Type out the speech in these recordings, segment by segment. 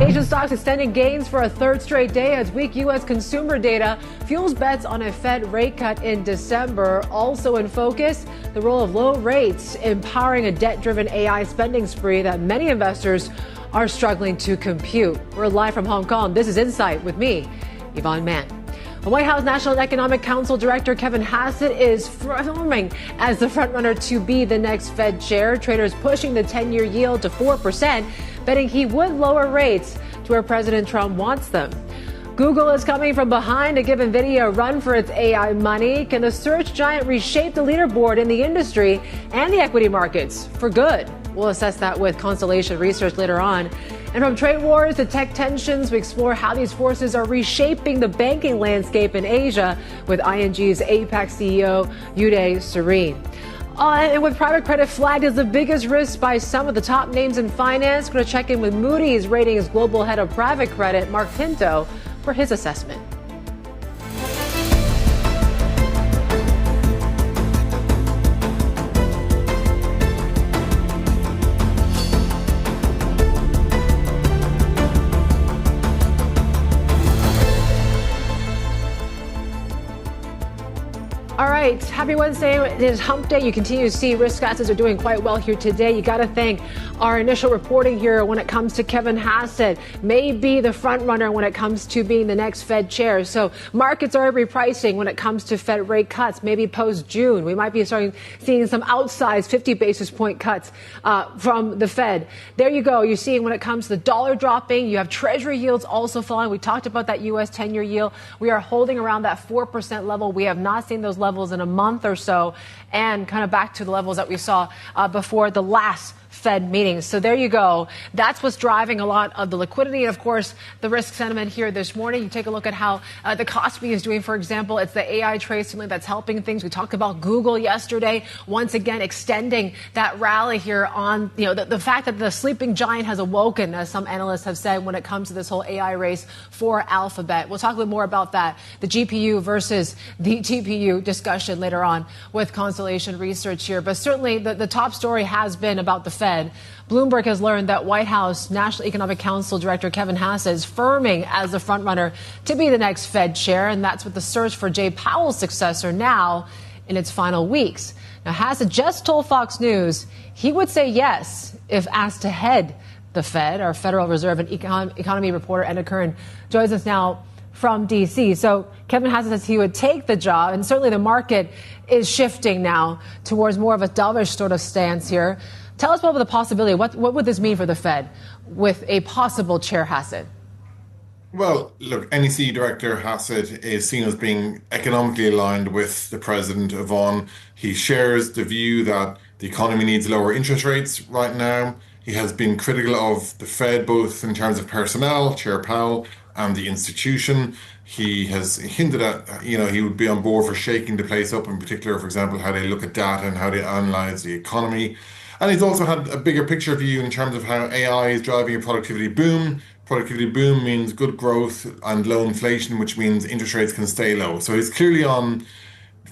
Asian stocks extending gains for a third straight day as weak U.S. consumer data fuels bets on a Fed rate cut in December. Also in focus, the role of low rates empowering a debt-driven AI spending spree that many investors are struggling to compute. We're live from Hong Kong. This is Insight with me, Yvonne Mann. The White House National Economic Council Director Kevin Hassett is forming as the frontrunner to be the next Fed chair. Traders pushing the 10-year yield to 4%, betting he would lower rates to where President Trump wants them. Google is coming from behind to give Nvidia a run for its AI money. Can the search giant reshape the leaderboard in the industry and the equity markets for good? We'll assess that with Constellation Research later on. And from trade wars to tech tensions, we explore how these forces are reshaping the banking landscape in Asia with ING's APAC CEO, Uday, Sareen. And with private credit flagged as the biggest risk by some of the top names in finance, we're going to check in with Moody's Ratings Global Head of Private Credit, Marc Pinto, for his assessment. All right, happy Wednesday. It is hump day. You continue to see risk assets are doing quite well here today. You got to thank our initial reporting here when it comes to Kevin Hassett, may be the front runner when it comes to being the next Fed chair. So markets are repricing when it comes to Fed rate cuts, maybe post-June. We might be seeing some outsized 50 basis point cuts from the Fed. There you go. You're seeing when it comes to the dollar dropping, you have Treasury yields also falling. We talked about that U.S. 10-year yield. We are holding around that 4% level. We have not seen those levels in a month or so, and kind of back to the levels that we saw before the last Fed meetings. So there you go. That's what's driving a lot of the liquidity. And of course, the risk sentiment here this morning. You take a look at how the Kospi is doing, for example. It's the AI trade certainly that's helping things. We talked about Google yesterday, once again extending that rally here on, the fact that the sleeping giant has awoken, as some analysts have said, when it comes to this whole AI race for Alphabet. We'll talk a little more about that, the GPU versus the TPU discussion later on with Constellation Research here. But certainly the top story has been about the Fed. Bloomberg has learned that White House National Economic Council Director Kevin Hassett is firming as the frontrunner to be the next Fed chair, and that's with the search for Jay Powell's successor now in its final weeks. Now, Hassett just told Fox News he would say yes if asked to head the Fed. Our Federal Reserve and economy reporter Edna Curran joins us now from D.C. So Kevin Hassett says he would take the job, and certainly the market is shifting now towards more of a dovish sort of stance here. Tell us about the possibility. What would this mean for the Fed with a possible chair Hassett? Well, look, NEC Director Hassett is seen as being economically aligned with the president, Yvonne. He shares the view that the economy needs lower interest rates right now. He has been critical of the Fed, both in terms of personnel, Chair Powell, and the institution. He has hinted at, he would be on board for shaking the place up, in particular, for example, how they look at data and how they analyze the economy. And he's also had a bigger picture view in terms of how AI is driving a productivity boom. Productivity boom means good growth and low inflation, which means interest rates can stay low. So he's clearly on,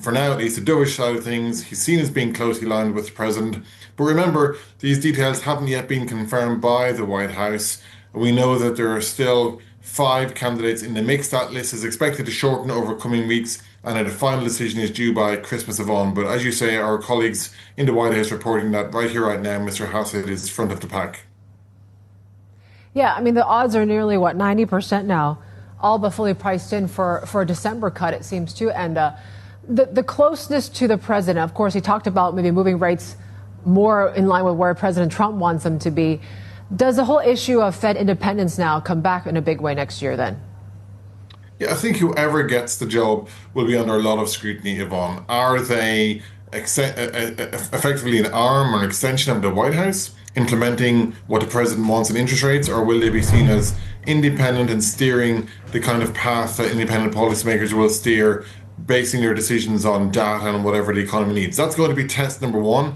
for now at least, the dovish side of things. He's seen as being closely aligned with the president. But remember, these details haven't yet been confirmed by the White House. We know that there are still 5 candidates in the mix. That list is expected to shorten over coming weeks, and a final decision is due by Christmas on. But as you say, our colleagues in the White House reporting that right here, right now, Mr. Hassett is front of the pack. Yeah, I mean, the odds are nearly, 90% now, all but fully priced in for a December cut, it seems to. And the closeness to the president, of course, he talked about maybe moving rates more in line with where President Trump wants them to be. Does the whole issue of Fed independence now come back in a big way next year then? Yeah, I think whoever gets the job will be under a lot of scrutiny, Yvonne. Are they effectively an arm or an extension of the White House, implementing what the president wants in interest rates, or will they be seen as independent and steering the kind of path that independent policymakers will steer, basing their decisions on data and whatever the economy needs? That's going to be test number one.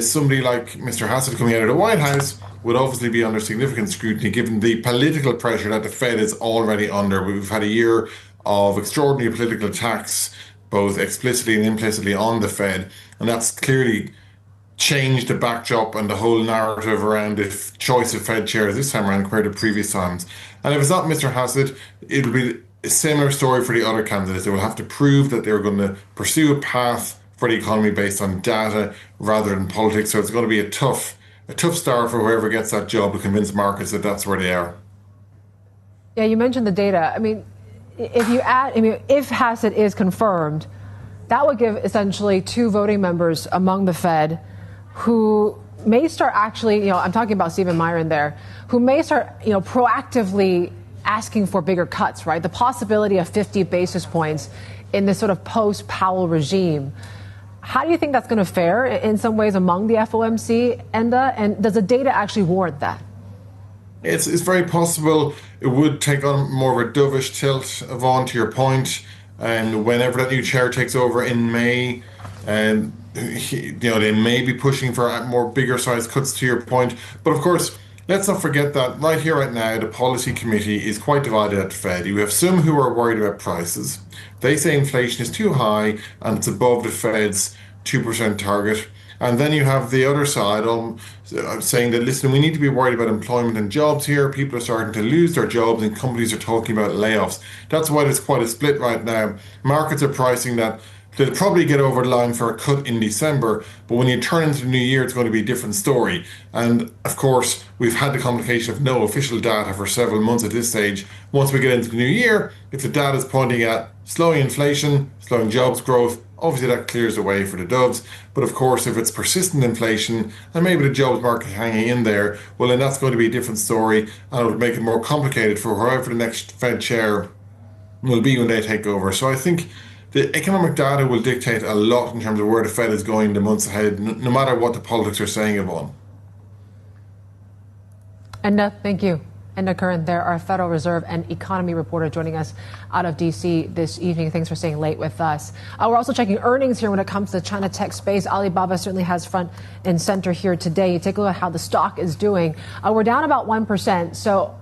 Somebody like Mr. Hassett coming out of the White House would obviously be under significant scrutiny given the political pressure that the Fed is already under. We've had a year of extraordinary political attacks, both explicitly and implicitly, on the Fed, and that's clearly change the backdrop and the whole narrative around the choice of Fed chairs this time around compared to previous times. And if it's not Mr. Hassett, it'll be a similar story for the other candidates. They will have to prove that they're going to pursue a path for the economy based on data rather than politics. So it's going to be a tough start for whoever gets that job to convince markets that that's where they are. Yeah, you mentioned the data. I mean, if Hassett is confirmed, that would give essentially 2 voting members among the Fed who may start actually, I'm talking about Stephen Myron there, who may start, proactively asking for bigger cuts, right? The possibility of 50 basis points in this sort of post-Powell regime. How do you think that's going to fare in some ways among the FOMC, Enda? And does the data actually warrant that? It's very possible it would take on more of a dovish tilt, Yvonne, to your point. And whenever that new chair takes over in May, they may be pushing for more bigger size cuts to your point. But of course, let's not forget that right here, right now, the policy committee is quite divided at the Fed. You have some who are worried about prices. They say inflation is too high and it's above the Fed's 2% target. And then you have the other side saying that, listen, we need to be worried about employment and jobs here. People are starting to lose their jobs and companies are talking about layoffs. That's why there's quite a split right now. Markets are pricing that they'll probably get over the line for a cut in December, but when you turn into the new year, it's going to be a different story. And of course, we've had the complication of no official data for several months at this stage. Once we get into the new year, if the data is pointing at slowing inflation, slowing jobs growth, obviously that clears the way for the doves. But of course, if it's persistent inflation and maybe the jobs market hanging in there, well, then that's going to be a different story and it would make it more complicated for whoever the next Fed chair will be when they take over. So I think the economic data will dictate a lot in terms of where the Fed is going in the months ahead, no matter what the politics are saying, Yvonne. Enda, thank you. Enda Curran there, our Federal Reserve and economy reporter joining us out of D.C. this evening. Thanks for staying late with us. We're also checking earnings here when it comes to China tech space. Alibaba certainly has front and center here today. You take a look at how the stock is doing. We're down about 1%. So,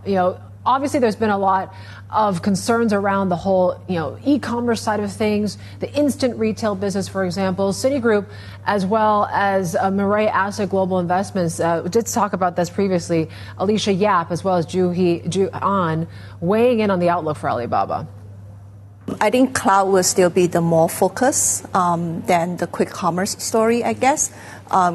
obviously, there's been a lot of concerns around the whole, e-commerce side of things, the instant retail business, for example. Citigroup, as well as Mirae Asset Global Investments, did talk about this previously. Alicia Yap, as well as Ju An, weighing in on the outlook for Alibaba. I think cloud will still be the more focus than the quick commerce story, I guess.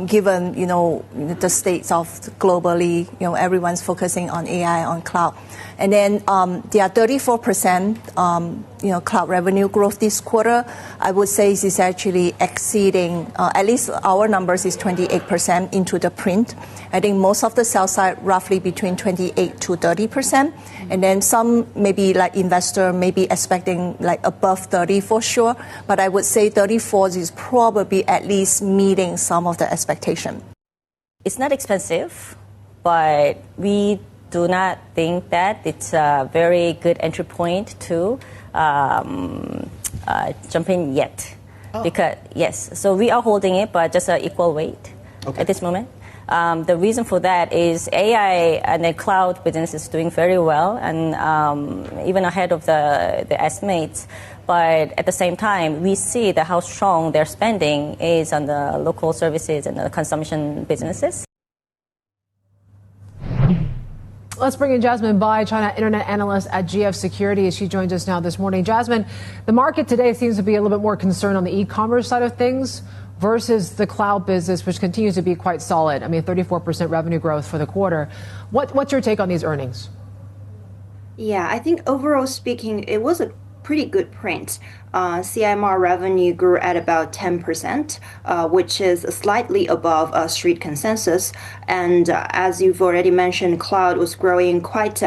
Given, the states of globally, everyone's focusing on AI, on cloud. And then there are 34%, cloud revenue growth this quarter. I would say this is actually exceeding, at least our numbers is 28% into the print. I think most of the sell side roughly between 28 to 30%. And then some maybe like investor maybe expecting like above 30 for sure. But I would say 34 is probably at least meeting some of the expectation. It's not expensive, but we do not think that it's a very good entry point to jump in yet. Because, yes, so we are holding it, but just an equal weight at this moment. The reason for that is AI and the cloud business is doing very well and even ahead of the estimates. But at the same time, we see that how strong their spending is on the local services and the consumption businesses. Let's bring in Jasmine Bai, China Internet Analyst at GF Securities. She joins us now this morning. Jasmine, the market today seems to be a little bit more concerned on the e-commerce side of things versus the cloud business, which continues to be quite solid. 34% revenue growth for the quarter. What's your take on these earnings? Yeah, I think overall speaking, it was a pretty good print. CIMR revenue grew at about 10%, which is slightly above street consensus. And as you've already mentioned, cloud was growing quite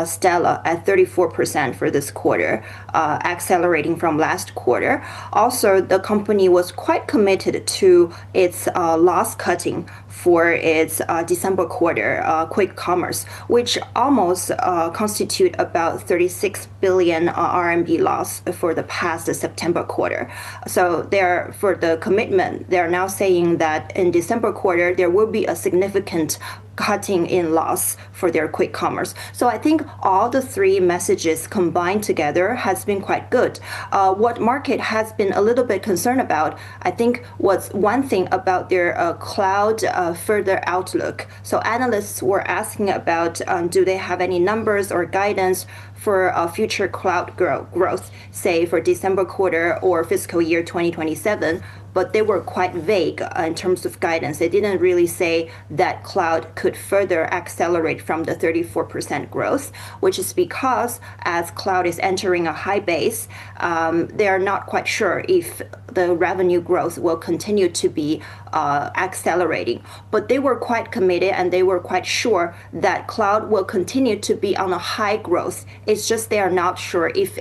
stellar at 34% for this quarter, accelerating from last quarter. Also, the company was quite committed to its loss cutting for its December quarter, quick commerce, which almost constitute about 36 billion RMB loss for the past September quarter. So for the commitment, they're now saying that in December quarter, there will be a significant cutting in loss for their quick commerce. So I think all the three messages combined together has been quite good. What market has been a little bit concerned about, I think, was one thing about their cloud further outlook. So analysts were asking about do they have any numbers or guidance for future cloud growth, say for December quarter or fiscal year 2027, but they were quite vague in terms of guidance. They didn't really say that cloud could further accelerate from the 34% growth, which is because as cloud is entering a high base, they are not quite sure if the revenue growth will continue to be accelerating. But they were quite committed and they were quite sure that cloud will continue to be on a high growth. It's just they are not sure if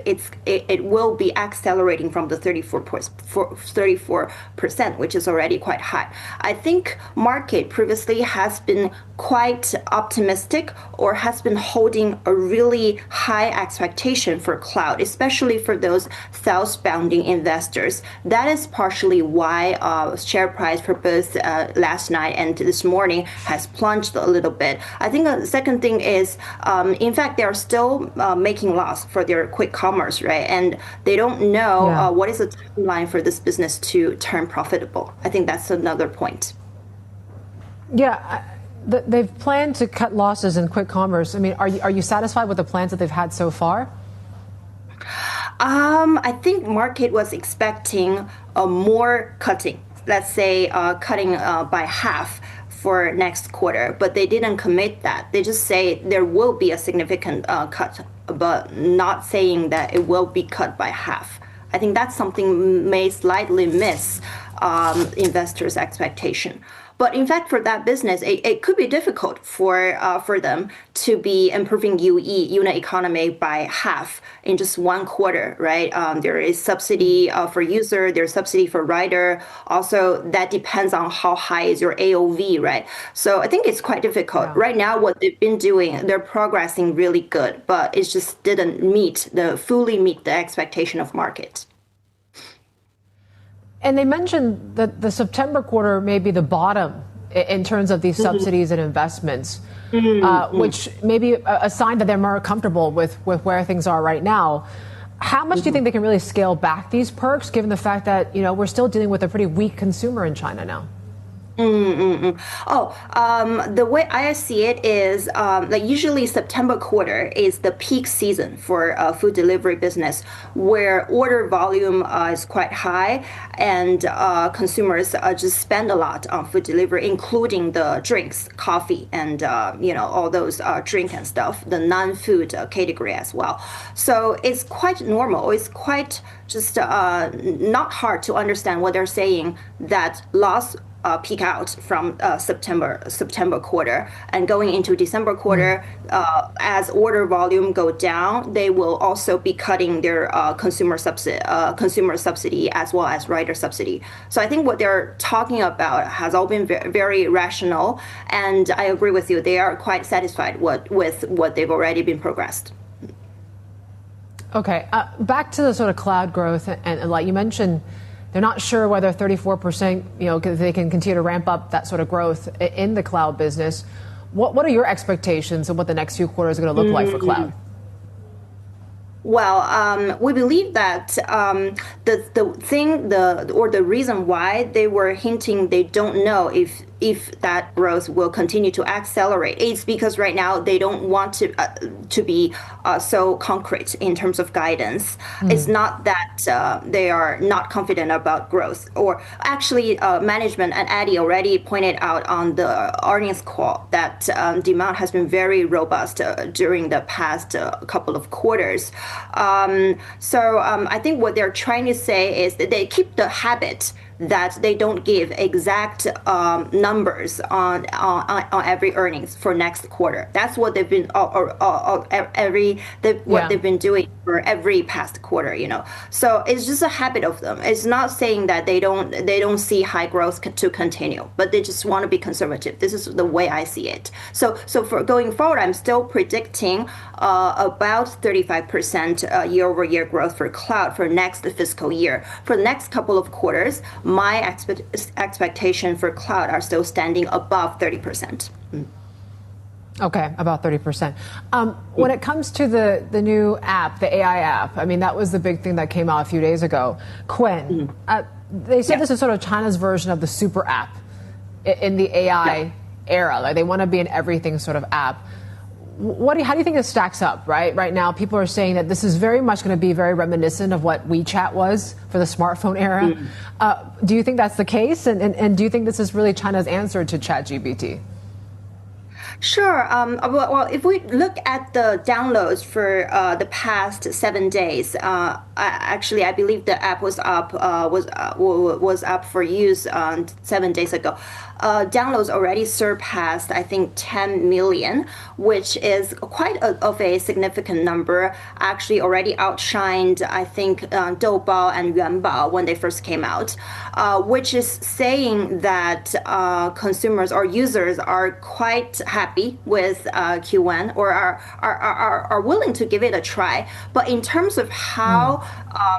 it will be accelerating from the 34%, which is already quite high. I think market previously has been quite optimistic or has been holding a really high expectation for cloud, especially for those southbounding investors. That is partially why share price for both last night and this morning has plunged a little bit. I think the second thing is, in fact, they are still making loss for their quick commerce, right? And they don't know what is the timeline for this business to turn profitable. I think that's another point. Yeah. They've planned to cut losses in quick commerce. I mean, are you satisfied with the plans that they've had so far? I think market was expecting more cutting. Let's say cutting by half for next quarter, but they didn't commit that. They just say there will be a significant cut, but not saying that it will be cut by half. I think that's something may slightly miss investors' expectation. But in fact, for that business, it could be difficult for them to be improving unit economy by half in just one quarter, right? There is subsidy for user, there's subsidy for rider. Also, that depends on how high is your AOV, right? So I think it's quite difficult. Yeah. Right now, what they've been doing, they're progressing really good, but it just didn't fully meet the expectation of market. And they mentioned that the September quarter may be the bottom in terms of these subsidies and investments, which may be a sign that they're more comfortable with where things are right now. How much do you think they can really scale back these perks, given the fact that, we're still dealing with a pretty weak consumer in China now? The way I see it is like usually September quarter is the peak season for food delivery business, where order volume is quite high and consumers just spend a lot on food delivery, including the drinks, coffee, and all those drink and stuff, the non-food category as well. So it's quite normal. It's quite just not hard to understand what they're saying, that loss peak out from September quarter, and going into December quarter, as order volume go down, they will also be cutting their consumer subsidy as well as rider subsidy. So I think what they're talking about has all been very rational, and I agree with you. They are quite satisfied with what they've already been progressed. Okay, back to the sort of cloud growth, and like you mentioned, they're not sure whether 34%, they can continue to ramp up that sort of growth in the cloud business. What are your expectations of what the next few quarters are going to look like for cloud? Well, we believe that the reason why they were hinting they don't know if that growth will continue to accelerate, it's because right now they don't want to be so concrete in terms of guidance. It's not that they are not confident about growth, or actually management and Addie already pointed out on the earnings call that demand has been very robust during the past couple of quarters. So I think what they're trying to say is that they keep the habit that they don't give exact numbers on every earnings for next quarter. That's what they've been they've been doing for every past quarter. So it's just a habit of them. It's not saying that they don't see high growth to continue, but they just want to be conservative. This is the way I see it. So for going forward, I'm still predicting about 35% year-over-year growth for cloud for next fiscal year. For the next couple of quarters, my expectation for cloud are still standing above 30%. Okay, about 30%. When it comes to the new app, the AI app, I mean, that was the big thing that came out a few days ago. Quen, they said this is sort of China's version of the super app in the AI era. Like they want to be an everything sort of app. How do you think this stacks up, right? Right now, people are saying that this is very much going to be very reminiscent of what WeChat was for the smartphone era. Do you think that's the case? And do you think this is really China's answer to ChatGPT? Sure. Well, if we look at the downloads for the past 7 days, I believe the app was up for use 7 days ago. Downloads already surpassed, I think, 10 million, which is quite of a significant number. Actually, already outshined, I think, Doubao and Yuanbao when they first came out, which is saying that consumers or users are quite happy with Q1 or are willing to give it a try. But in terms of how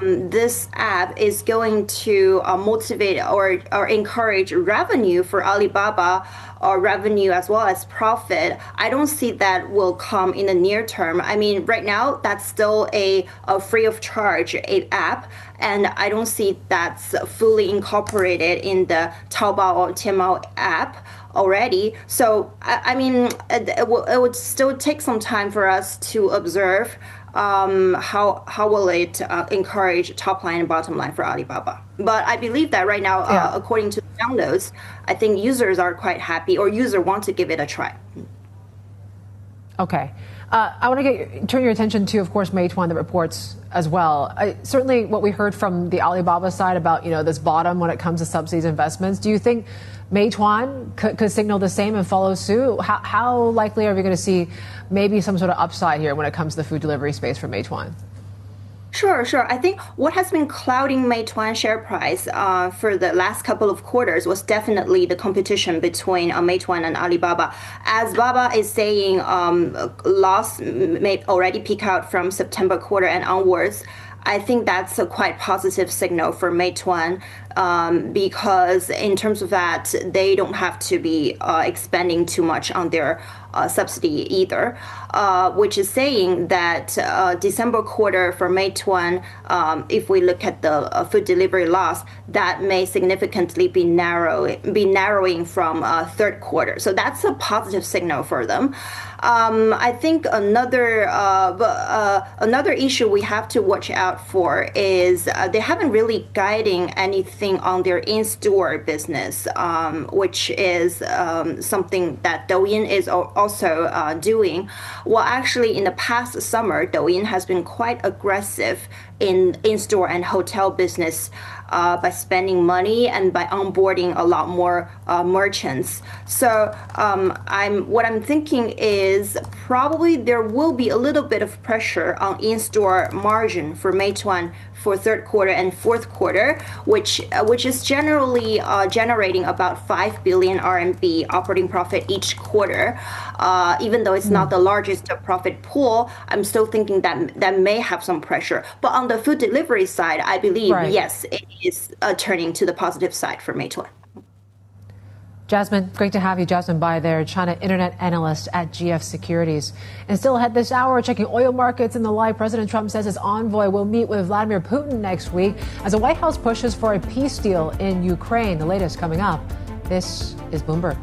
this app is going to motivate or encourage revenue for Alibaba or revenue as well as profit, I don't see that will come in the near term. I mean, right now, that's still a free of charge app, and I don't see that's fully incorporated in the Taobao or Tmall app already. So, I mean, it would still take some time for us to observe how will it encourage top line and bottom line for Alibaba. But I believe that right now, according to the downloads, I think users are quite happy or users want to give it a try. Okay. I want to turn your attention to, of course, Meituan, the reports as well. Certainly what we heard from the Alibaba side about, this bottom when it comes to subsidies investments. Do you think Meituan could signal the same and follow suit? How likely are we going to see maybe some sort of upside here when it comes to the food delivery space for Meituan? Sure. I think what has been clouding Meituan share price for the last couple of quarters was definitely the competition between Meituan and Alibaba. As Baba is saying, loss may already peak out from September quarter and onwards. I think that's a quite positive signal for Meituan because in terms of that, they don't have to be expending too much on their subsidy either, which is saying that December quarter for Meituan, if we look at the food delivery loss, that may significantly be narrowing from third quarter. So that's a positive signal for them. I think another issue we have to watch out for is they haven't really guiding anything on their in-store business, which is something that Douyin is also doing. Well, actually, in the past summer, Douyin has been quite aggressive in-store and hotel business by spending money and by onboarding a lot more merchants. So what I'm thinking is probably there will be a little bit of pressure on in-store margin for Meituan for third quarter and fourth quarter, which is generally generating about 5 billion RMB operating profit each quarter. Even though it's not the largest profit pool, I'm still thinking that may have some pressure. But on the food delivery side, I believe, yes, it is turning to the positive side for Meituan. Jasmine, great to have you. Jasmine Bai there, China Internet Analyst at GF Securities. And still ahead this hour, checking oil markets and the like. President Trump says his envoy will meet with Vladimir Putin next week as the White House pushes for a peace deal in Ukraine. The latest coming up. This is Bloomberg.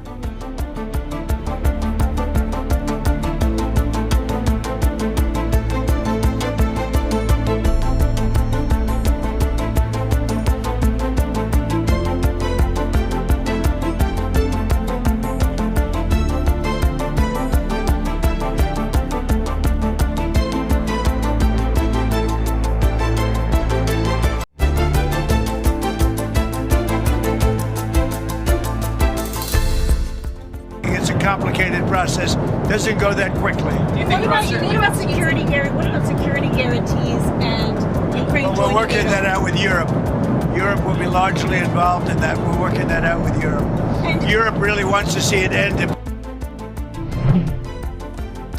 Process doesn't go that quickly. What about security guarantees and Ukraine? Well, we're working that out with Europe. Europe will be largely involved in that. We're working that out with Europe. And Europe really wants to see it end.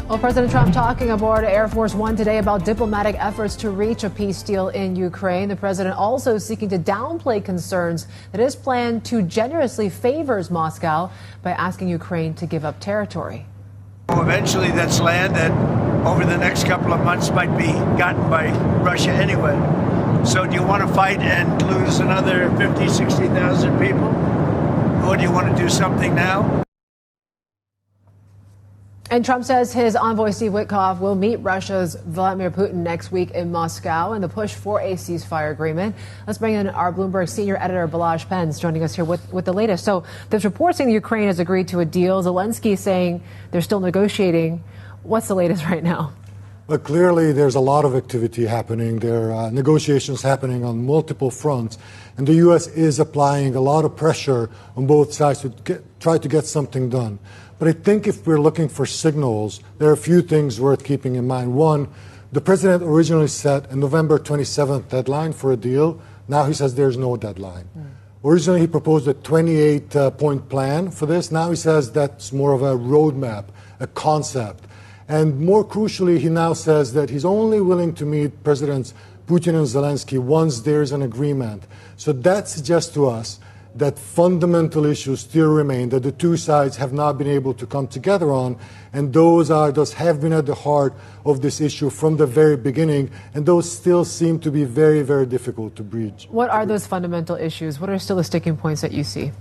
Well, President Trump talking aboard Air Force One today about diplomatic efforts to reach a peace deal in Ukraine. The president also seeking to downplay concerns that his plan too generously favors Moscow by asking Ukraine to give up territory. eventually that's land that over the next couple of months might be gotten by Russia anyway. So do you want to fight and lose another 50, 60,000 people? Or do you want to do something now? And Trump says his envoy Steve Witkoff will meet Russia's Vladimir Putin next week in Moscow in the push for a ceasefire agreement. Let's bring in our Bloomberg senior editor, Balazs Pence, joining us here with the latest. So there's reports saying Ukraine has agreed to a deal. Zelensky saying they're still negotiating. What's the latest right now? But clearly, there's a lot of activity happening. There are negotiations happening on multiple fronts. And the U.S. is applying a lot of pressure on both sides to try to get something done. But I think if we're looking for signals, there are a few things worth keeping in mind. One, the president originally set a November 27th deadline for a deal. Now he says there's no deadline. Originally, he proposed a 28-point plan for this. Now he says that's more of a roadmap, a concept. And more crucially, he now says that he's only willing to meet Presidents Putin and Zelensky once there's an agreement. So that suggests to us that fundamental issues still remain, that the two sides have not been able to come together on, and those have been at the heart of this issue from the very beginning, and those still seem to be very, very difficult to breach. What are those fundamental issues? What are still the sticking points that you see?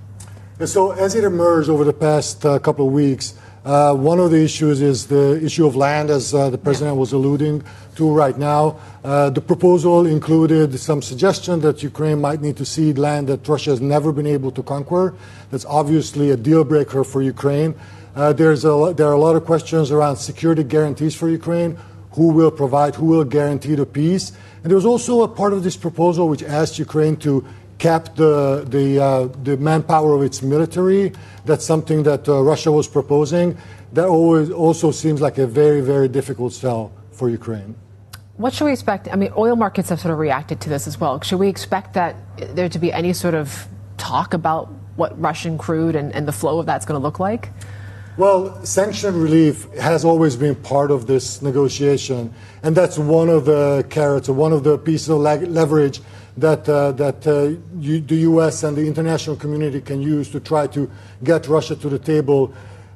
So as it emerged over the past couple of weeks, one of the issues is the issue of land, as the president was alluding to right now. The proposal included some suggestion that Ukraine might need to cede land that Russia has never been able to conquer. That's obviously a deal breaker for Ukraine. There are a lot of questions around security guarantees for Ukraine. Who will provide, who will guarantee the peace? And there was also a part of this proposal which asked Ukraine to cap the manpower of its military. That's something that Russia was proposing. That also seems like a very, very difficult sell for Ukraine. What should we expect? I mean, oil markets have sort of reacted to this as well. Should we expect that there to be any sort of talk about what Russian crude and the flow of that's going to look like? Well, sanction relief has always been part of this negotiation, and that's one of the carrots or one of the pieces of leverage that the U.S. and the international community can use to try to get Russia to the table.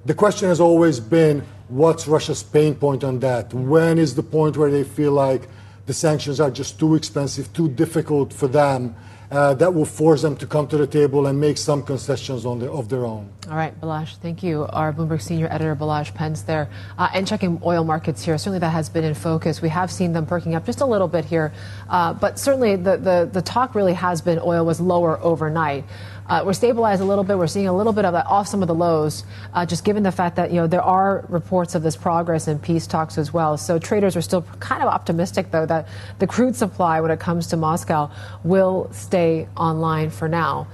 The question has always been, what's Russia's pain point on that? When is the point where they feel like the sanctions are just too expensive, too difficult for them, that will force them to come to the table and make some concessions of their own? All right, Balazs, thank you. Our Bloomberg senior editor, Balazs Pence there. And checking oil markets here, certainly that has been in focus. We have seen them perking up just a little bit here. But certainly the talk really has been oil was lower overnight. We're stabilized a little bit. We're seeing a little bit of that off some of the lows, just given the fact that, there are reports of this progress in peace talks as well. So traders are still kind of optimistic, though, that the crude supply when it comes to Moscow will stay online for now.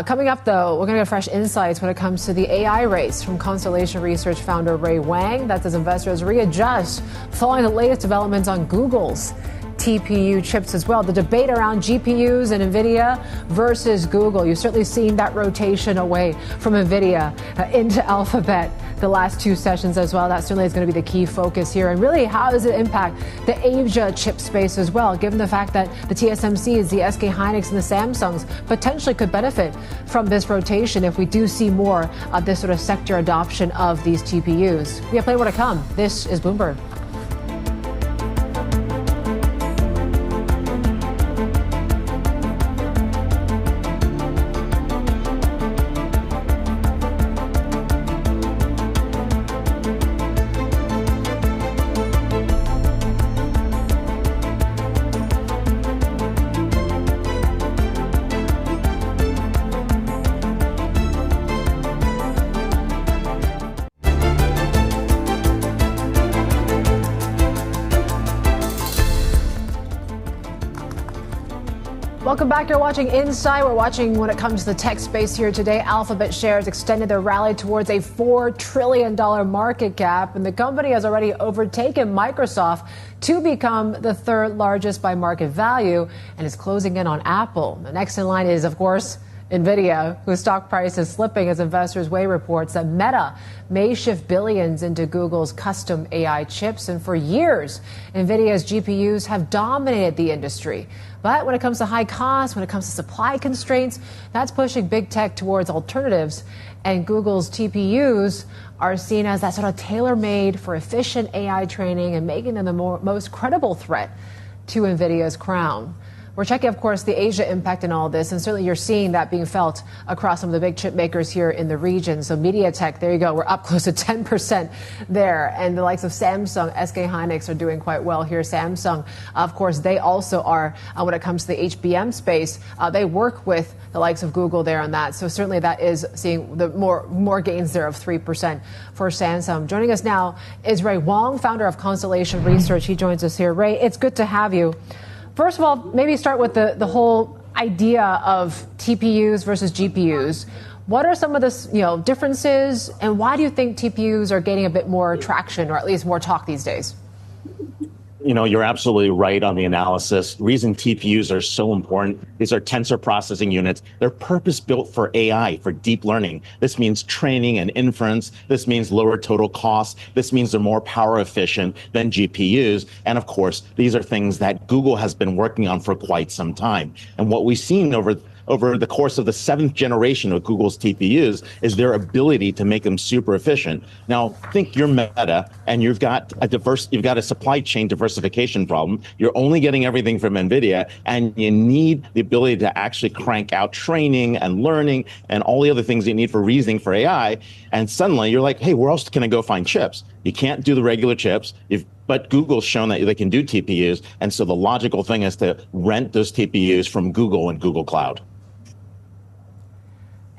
Coming up, though, we're going to get fresh insights when it comes to the AI race from Constellation Research founder Wang. That's as investors readjust following the latest developments on Google's TPU chips as well. The debate around GPUs and Nvidia versus Google. You've certainly seen that rotation away from Nvidia into Alphabet the last two sessions as well. That certainly is going to be the key focus here. And really, how does it impact the Asia chip space as well, given the fact that the TSMCs, the SK Hynix, and the Samsungs potentially could benefit from this rotation if we do see more of this sort of sector adoption of these TPUs. We have plenty more to come. This is Bloomberg. Welcome back. You're watching Inside. We're watching when it comes to the tech space here today. Alphabet shares extended their rally towards a $4 trillion market cap, and the company has already overtaken Microsoft to become the third largest by market value and is closing in on Apple. The next in line is, of course, Nvidia, whose stock price is slipping as investors weigh reports that Meta may shift billions into Google's custom AI chips. And for years, Nvidia's GPUs have dominated the industry. But when it comes to high costs, when it comes to supply constraints, that's pushing big tech towards alternatives. And Google's TPUs are seen as that sort of tailor-made for efficient AI training and making them the most credible threat to Nvidia's crown. We're checking, of course, the Asia impact in all this, and certainly you're seeing that being felt across some of the big chip makers here in the region. So MediaTek, there you go, we're up close to 10% there. And the likes of Samsung, SK Hynix are doing quite well here. Samsung, of course, they also are, when it comes to the HBM space, they work with the likes of Google there on that. So certainly that is seeing the more gains there of 3% for Samsung. Joining us now is Wang, founder of Constellation Research. He joins us here. Ray, it's good to have you. First of all, maybe start with the whole idea of TPUs versus GPUs. What are some of the differences, and why do you think TPUs are gaining a bit more traction, or at least more talk these days? You're absolutely right on the analysis. The reason TPUs are so important, these are tensor processing units. They're purpose-built for AI, for deep learning. This means training and inference. This means lower total costs. This means they're more power efficient than GPUs. And of course, these are things that Google has been working on for quite some time. And what we've seen over the course of the 7th generation of Google's TPUs is their ability to make them super efficient. Now, think you're Meta and you've got a supply chain diversification problem. You're only getting everything from Nvidia, and you need the ability to actually crank out training and learning and all the other things you need for reasoning for AI. And suddenly you're like, hey, where else can I go find chips? You can't do the regular chips. But Google's shown that they can do TPUs. And so the logical thing is to rent those TPUs from Google and Google Cloud.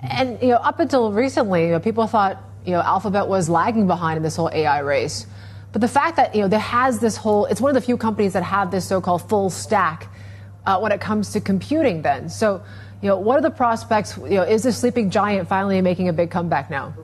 And up until recently, people thought Alphabet was lagging behind in this whole AI race. But the fact that there has this whole, it's one of the few companies that have this so-called full stack when it comes to computing. Then, so what are the prospects? Is the sleeping giant finally making a big comeback now?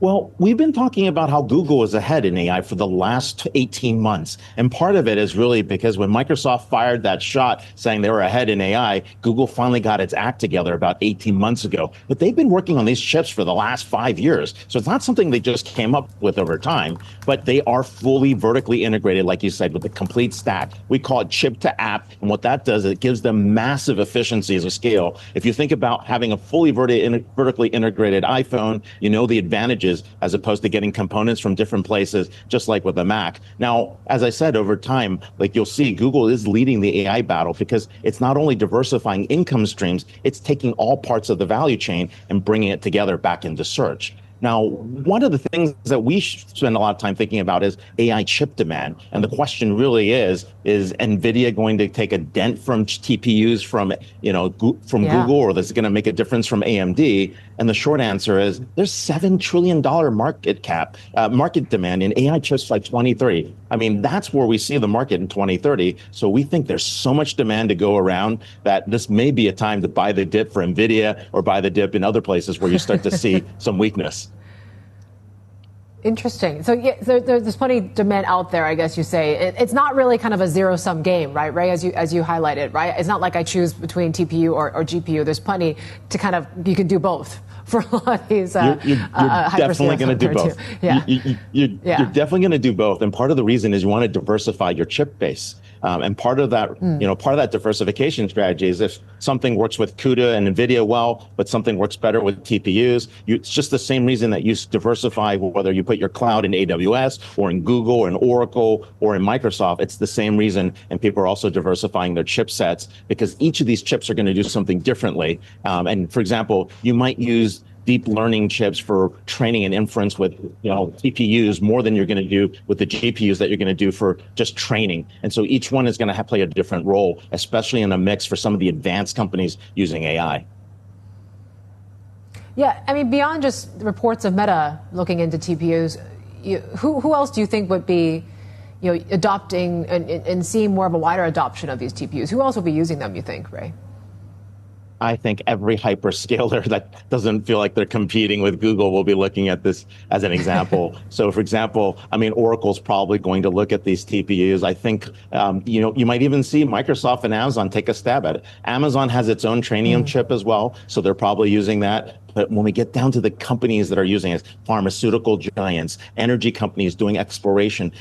Well, we've been talking about how Google is ahead in AI for the last 18 months. And part of it is really because when Microsoft fired that shot saying they were ahead in AI, Google finally got its act together about 18 months ago. But they've been working on these chips for the last 5 years. So it's not something they just came up with over time, but they are fully vertically integrated, like you said, with the complete stack. We call it chip to app. And what that does is it gives them massive efficiencies of scale. If you think about having a fully vertically integrated iPhone, the advantages as opposed to getting components from different places, just like with the Mac. Now, as I said, over time, like you'll see, Google is leading the AI battle because it's not only diversifying income streams, it's taking all parts of the value chain and bringing it together back into search. Now, one of the things that we spend a lot of time thinking about is AI chip demand. And the question really is NVIDIA going to take a dent from TPUs from Google, or is it going to make a difference from AMD? And the short answer is there's $7 trillion market demand in AI chips by 2030. I mean, that's where we see the market in 2030. So we think there's so much demand to go around that this may be a time to buy the dip for NVIDIA or buy the dip in other places where you start to see some weakness. Interesting. So there's plenty of demand out there, I guess you say. It's not really kind of a zero-sum game, right, Ray, as you highlighted, right? It's not like I choose between TPU or GPU. There's plenty to kind of, you can do both for a lot of these You're definitely going to do both. You're definitely going to do both. And part of the reason is you want to diversify your chip base. And part of that, part of that diversification strategy is if something works with CUDA and NVIDIA well, but something works better with TPUs, it's just the same reason that you diversify, whether you put your cloud in AWS or in Google or in Oracle or in Microsoft. It's the same reason. And people are also diversifying their chipsets because each of these chips are going to do something differently. And for example, you might use deep learning chips for training and inference with TPUs more than you're going to do with the GPUs that you're going to do for just training. And so each one is going to play a different role, especially in a mix for some of the advanced companies using AI. Yeah, I mean, beyond just reports of Meta looking into TPUs, who else do you think would be adopting and seeing more of a wider adoption of these TPUs? Who else will be using them, you think, Ray? I think every hyperscaler that doesn't feel like they're competing with Google will be looking at this as an example. So, for example, I mean, Oracle's probably going to look at these TPUs. I think, you might even see Microsoft and Amazon take a stab at it. Amazon has its own Trainium chip as well, so they're probably using that. But when we get down to the companies that are using it, pharmaceutical giants, energy companies doing exploration,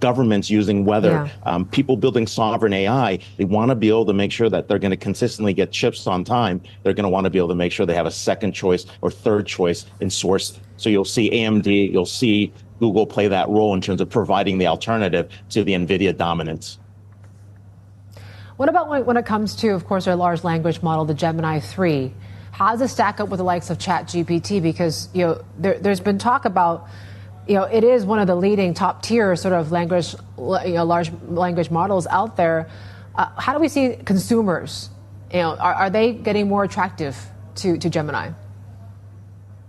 governments using weather, people building sovereign AI, they want to be able to make sure that they're going to consistently get chips on time. They're going to want to be able to make sure they have a second choice or third choice in source. So you'll see AMD, you'll see Google play that role in terms of providing the alternative to the Nvidia dominance. What about when it comes to, of course, our large language model, the Gemini 3? How does it stack up with the likes of ChatGPT? Because there's been talk about, it is one of the leading top tier sort of language, large language models out there. How do we see consumers? Are they getting more attractive to Gemini?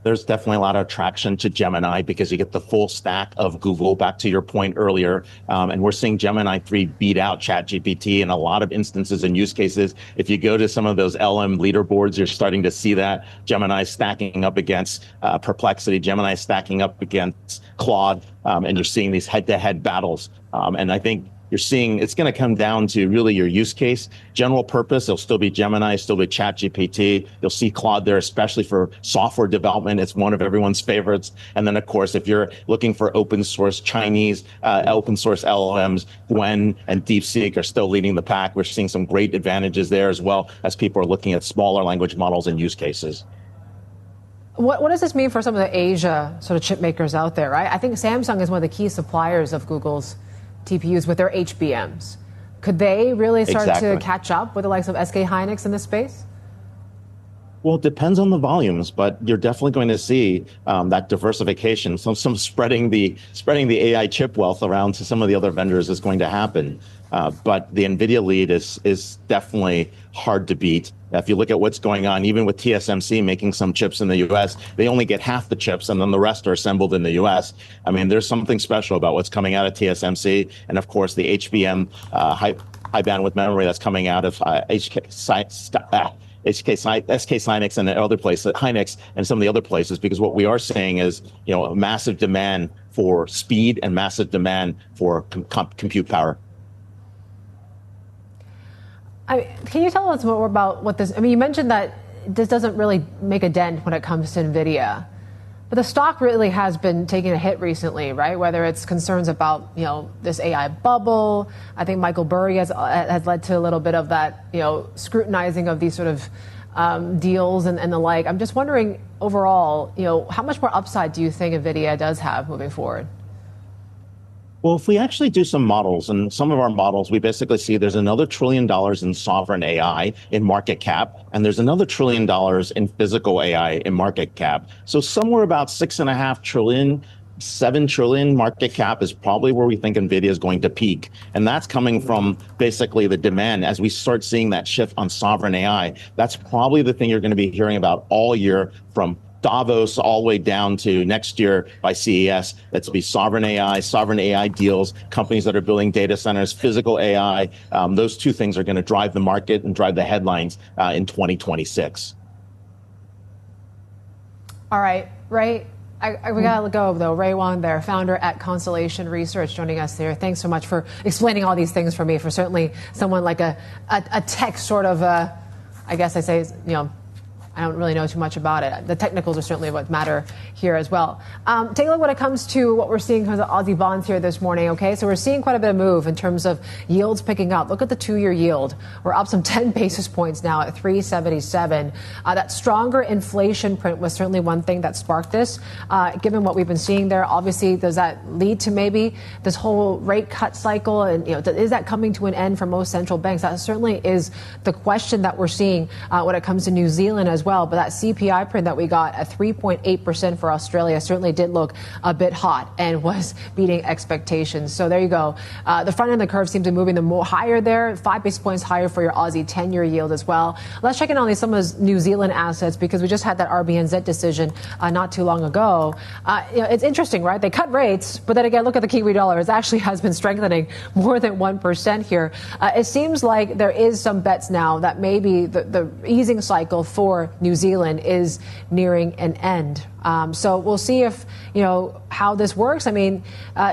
There's definitely a lot of attraction to Gemini because you get the full stack of Google, back to your point earlier. And we're seeing Gemini 3 beat out ChatGPT in a lot of instances and use cases. If you go to some of those LM leaderboards, you're starting to see that Gemini stacking up against Perplexity, Gemini stacking up against Claude, and you're seeing these head-to-head battles. And I think you're seeing it's going to come down to really your use case. General purpose, there'll still be Gemini, still be ChatGPT. You'll see Claude there, especially for software development. It's one of everyone's favorites. And then, of course, if you're looking for open source Chinese, open source LLMs, Gwen and DeepSeek are still leading the pack. We're seeing some great advantages there as well as people are looking at smaller language models and use cases. What does this mean for some of the Asia sort of chip makers out there, right? I think Samsung is one of the key suppliers of Google's TPUs with their HBMs. Could they really start to catch up with the likes of SK Hynix in this space? Well, it depends on the volumes, but you're definitely going to see that diversification. Some spreading the AI chip wealth around to some of the other vendors is going to happen. But the Nvidia lead is definitely hard to beat. If you look at what's going on, even with TSMC making some chips in the US, they only get half the chips and then the rest are assembled in the US. I mean, there's something special about what's coming out of TSMC. And of course, the HBM high bandwidth memory that's coming out of SK Hynix and other places, Hynix and some of the other places, because what we are seeing is, a massive demand for speed and massive demand for compute power. Can you tell us more about what this? I mean, you mentioned that this doesn't really make a dent when it comes to Nvidia, but the stock really has been taking a hit recently, right? Whether it's concerns about this AI bubble, I think Michael Burry has led to a little bit of that scrutinizing of these sort of deals and the like. I'm just wondering overall, how much more upside do you think Nvidia does have moving forward? Well, if we actually do some models, and some of our models, we basically see there's another $1 trillion in sovereign AI in market cap, and there's another $1 trillion in physical AI in market cap. So somewhere about 6.5 trillion, 7 trillion market cap is probably where we think Nvidia is going to peak. And that's coming from basically the demand as we start seeing that shift on sovereign AI. That's probably the thing you're going to be hearing about all year, from Davos all the way down to next year by CES. That's be sovereign AI deals, companies that are building data centers, physical AI. Those two things are going to drive the market and drive the headlines in 2026. All right, Ray. We got to go, though. Ray Wang there, founder at Constellation Research, joining us there. Thanks so much for explaining all these things for me, for certainly someone like a tech sort of, I guess I say, I don't really know too much about it. The technicals are certainly what matter here as well. Take a look when it comes to what we're seeing from the Aussie bonds here this morning, okay? So we're seeing quite a bit of move in terms of yields picking up. Look at the 2-year yield. We're up some 10 basis points now at 377. That stronger inflation print was certainly one thing that sparked this. Given what we've been seeing there, obviously, does that lead to maybe this whole rate cut cycle? And, is that coming to an end for most central banks? That certainly is the question that we're seeing when it comes to New Zealand as well. well. But that CPI print that we got at 3.8% for Australia certainly did look a bit hot and was beating expectations. So there you go. The front end of the curve seems to be moving the more higher there, 5 basis points higher for your Aussie 10-year yield as well. Let's check in on some of those New Zealand assets because we just had that RBNZ decision not too long ago. It's interesting, right? They cut rates, but then again, look at the Kiwi dollar. It actually has been strengthening more than 1% here. It seems like there is some bets now that maybe the easing cycle for New Zealand is nearing an end. So we'll see if, how this works. I mean,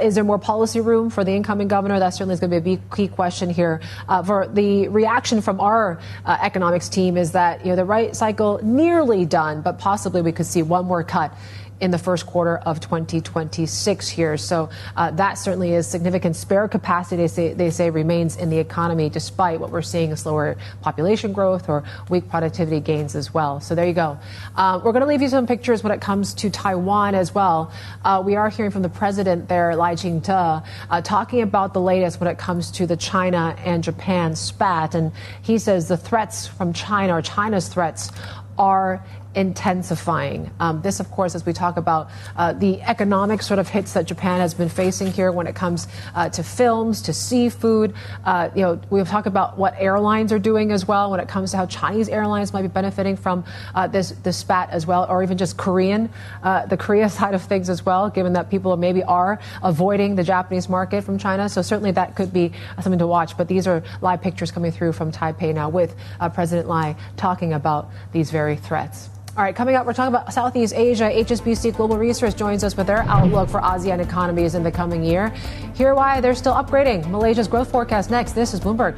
is there more policy room for the incoming governor? That certainly is going to be a big key question here. For the reaction from our economics team is that, the rate cycle nearly done, but possibly we could see one more cut in the first quarter of 2026 here. So that certainly is significant spare capacity, they say remains in the economy, despite what we're seeing a slower population growth or weak productivity gains as well. So there you go. We're going to leave you some pictures when it comes to Taiwan as well. We are hearing from the president there, Lai Ching-te, talking about the latest when it comes to the China and Japan spat. And he says the threats from China, or China's threats, are intensifying. This, of course, as we talk about the economic sort of hits that Japan has been facing here when it comes to films, to seafood. We've talked about what airlines are doing as well when it comes to how Chinese airlines might be benefiting from this spat as well, or even just the Korea side of things as well, given that people maybe are avoiding the Japanese market from China. So certainly that could be something to watch. But these are live pictures coming through from Taipei now with President Lai talking about these very threats. All right, coming up, we're talking about Southeast Asia. HSBC Global Research joins us with their outlook for ASEAN economies in the coming year. Hear why they're still upgrading Malaysia's growth forecast next. This is Bloomberg.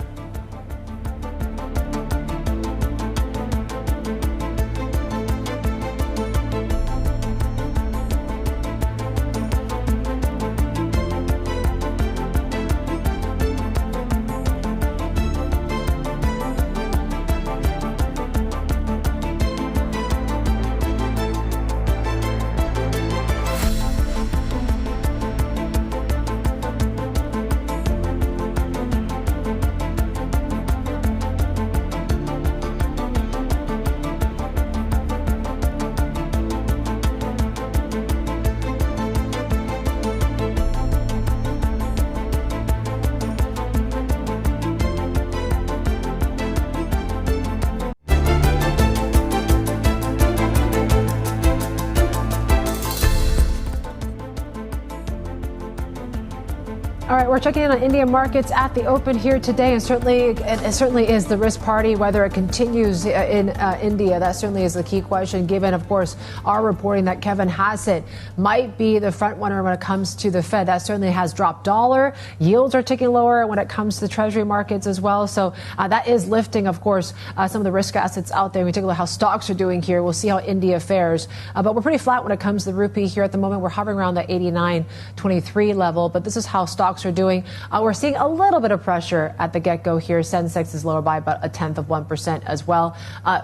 All right, we're checking in on Indian markets at the open here today, and it certainly is the risk party, whether it continues in India. That certainly is the key question, given, of course, our reporting that Kevin Hassett might be the front runner when it comes to the Fed. That certainly has dropped dollar. Yields are ticking lower when it comes to the Treasury markets as well. So that is lifting, of course, some of the risk assets out there. We take a look at how stocks are doing here. We'll see how India fares. But we're pretty flat when it comes to the rupee here at the moment. We're hovering around the 89.23 level. But this is how stocks are doing. We're seeing a little bit of pressure at the get-go here. Sensex is lower by about 0.1% as well.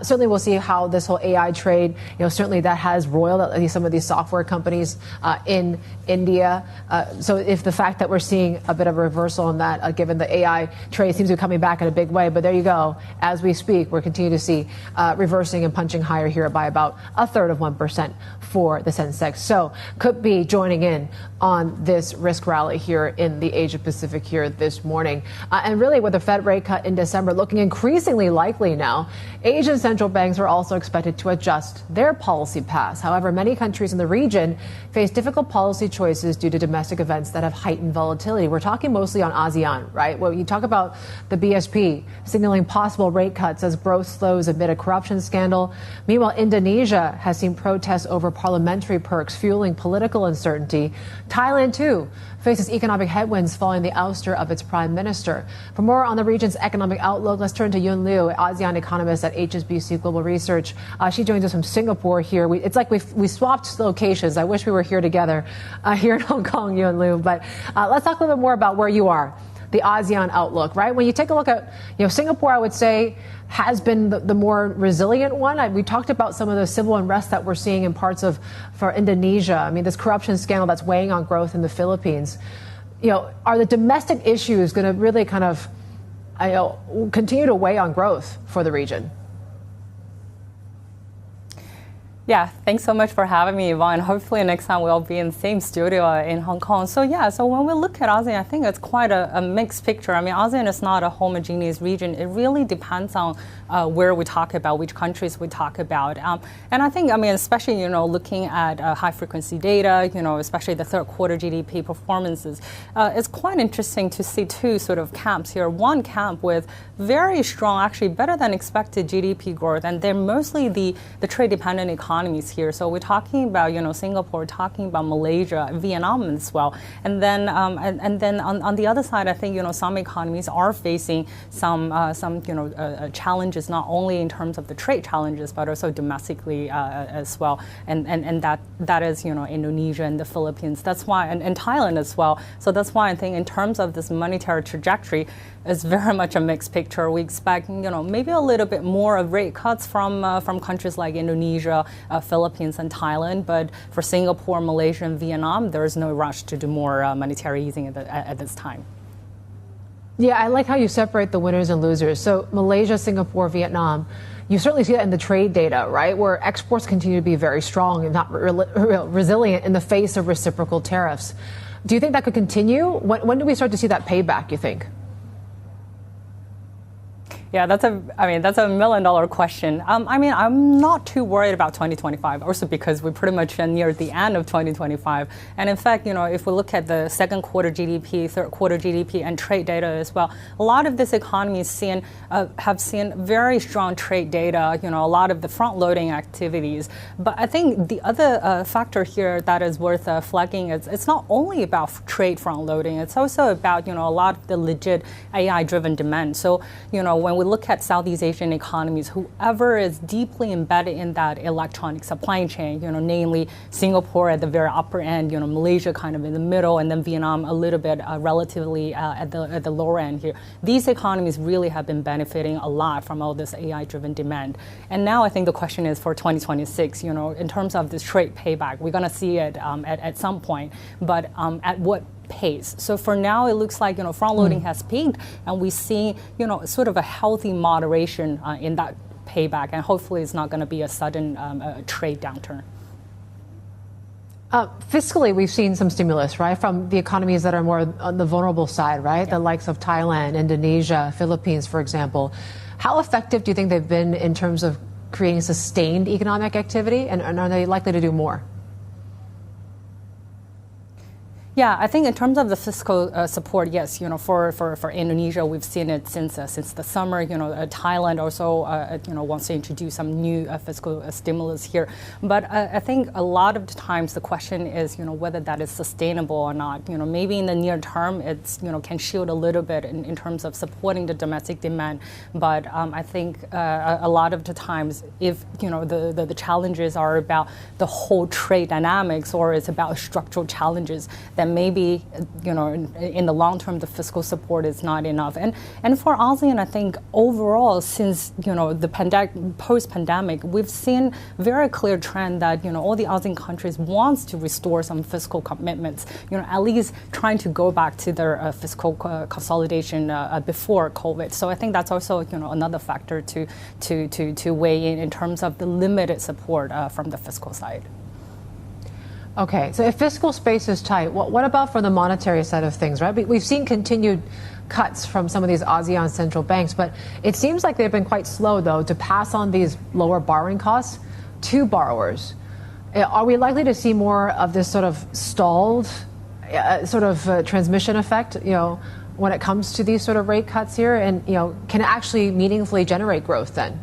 Certainly we'll see how this whole AI trade, certainly that has roiled at least some of these software companies in India. So if the fact that we're seeing a bit of a reversal on that, given the AI trade seems to be coming back in a big way. But there you go. As we speak, we're continuing to see reversing and punching higher here by about 0.33% for the Sensex. So could be joining in on this risk rally here in the Asia Pacific here this morning. And really with the Fed rate cut in December looking increasingly likely now, Asian central banks are also expected to adjust their policy paths. However, many countries in the region face difficult policy choices due to domestic events that have heightened volatility. We're talking mostly on ASEAN, right? Well, you talk about the BSP signaling possible rate cuts as growth slows amid a corruption scandal. Meanwhile, Indonesia has seen protests over parliamentary perks fueling political uncertainty. Thailand, too, faces economic headwinds following the ouster of its prime minister. For more on the region's economic outlook, let's turn to Yun Liu, ASEAN economist at HSBC Global Research. She joins us from Singapore here. It's like we swapped locations. I wish we were here together here in Hong Kong, Yun Liu. But let's talk a little bit more about where you are, the ASEAN outlook, right? When you take a look at, Singapore, I would say, has been the more resilient one. We talked about some of the civil unrest that we're seeing in parts for Indonesia. I mean, this corruption scandal that's weighing on growth in the Philippines. Are the domestic issues going to really kind of continue to weigh on growth for the region? Yeah, thanks so much for having me, Yvonne. Hopefully next time we'll be in the same studio in Hong Kong. So when we look at ASEAN, I think it's quite a mixed picture. I mean, ASEAN is not a homogeneous region. It really depends on where we talk about, which countries we talk about. And I think, I mean, especially, looking at high frequency data, especially the third quarter GDP performances, it's quite interesting to see two sort of camps here. One camp with very strong, actually better than expected GDP growth, and they're mostly the trade dependent economies here. So we're talking about, Singapore, talking about Malaysia, Vietnam as well. And then on the other side, I think, some economies are facing some challenges, not only in terms of the trade challenges, but also domestically as well. And that is, Indonesia and the Philippines. That's why, and Thailand as well. So that's why I think in terms of this monetary trajectory, it's very much a mixed picture. We expect, maybe a little bit more of rate cuts from countries like Indonesia, Philippines, and Thailand. But for Singapore, Malaysia, and Vietnam, there is no rush to do more monetary easing at this time. Yeah, I like how you separate the winners and losers. So Malaysia, Singapore, Vietnam, you certainly see that in the trade data, right, where exports continue to be very strong and not resilient in the face of reciprocal tariffs. Do you think that could continue? When do we start to see that payback, you think? Yeah, that's a $1 million question. I'm not too worried about 2025, also because we're pretty much near the end of 2025. And in fact, if we look at the second quarter GDP, third quarter GDP, and trade data as well, a lot of these economies have seen very strong trade data, a lot of the front-loading activities. But I think the other factor here that is worth flagging is it's not only about trade front-loading, it's also about, a lot of the legit AI-driven demand. So, when we look at Southeast Asian economies, whoever is deeply embedded in that electronic supply chain, namely Singapore at the very upper end, Malaysia kind of in the middle, and then Vietnam a little bit relatively at the lower end here. These economies really have been benefiting a lot from all this AI-driven demand. And now I think the question is for 2026, in terms of this trade payback, we're going to see it at some point, but at what pace? So for now, it looks like front loading has peaked, and we see sort of a healthy moderation in that payback, and hopefully it's not going to be a sudden trade downturn. Fiscally, we've seen some stimulus, right, from the economies that are more on the vulnerable side, right? Yeah. The likes of Thailand, Indonesia, Philippines, for example. How effective do you think they've been in terms of creating sustained economic activity, and are they likely to do more? Yeah, I think in terms of the fiscal support, yes, for Indonesia, we've seen it since the summer. Thailand also, wants to introduce some new fiscal stimulus here. But I think a lot of the times the question is, whether that is sustainable or not. Maybe in the near term, it's, can shield a little bit in terms of supporting the domestic demand. But I think a lot of the times, if, the challenges are about the whole trade dynamics, or it's about structural challenges, that maybe, in the long term, the fiscal support is not enough. And for ASEAN, I think overall, since, the post-pandemic, we've seen very clear trend that, all the ASEAN countries wants to restore some fiscal commitments, at least trying to go back to their fiscal consolidation before COVID. So I think that's also, another factor to weigh in terms of the limited support from the fiscal side. Okay, so if fiscal space is tight, what about for the monetary side of things, right? We've seen continued cuts from some of these ASEAN central banks, but it seems like they've been quite slow, though, to pass on these lower borrowing costs to borrowers. Are we likely to see more of this sort of stalled transmission effect, when it comes to these sort of rate cuts here? And, can it actually meaningfully generate growth then?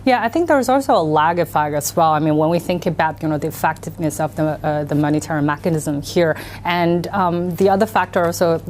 Yeah, I think there's also a lag effect as well. I mean, when we think about the effectiveness of the monetary mechanism here, and the other factor also,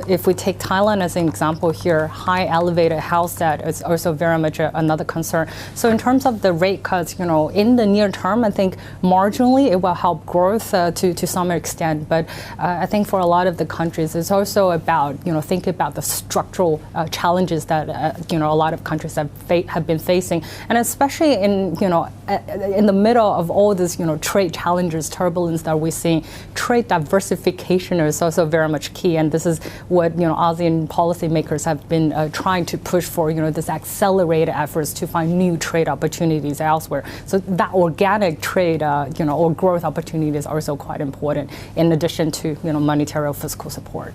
if we take Thailand as an example here, high elevated house debt is also very much another concern. So in terms of the rate cuts, in the near term, I think marginally it will help growth to some extent. But I think for a lot of the countries, it's also about think about the structural challenges that a lot of countries have been facing, and it's especially in the middle of all this trade challenges, turbulence that we're seeing, trade diversification is also very much key, and this is what ASEAN policymakers have been trying to push for. This accelerated efforts to find new trade opportunities elsewhere. So that organic trade, or growth opportunity is also quite important, in addition to monetary or fiscal support.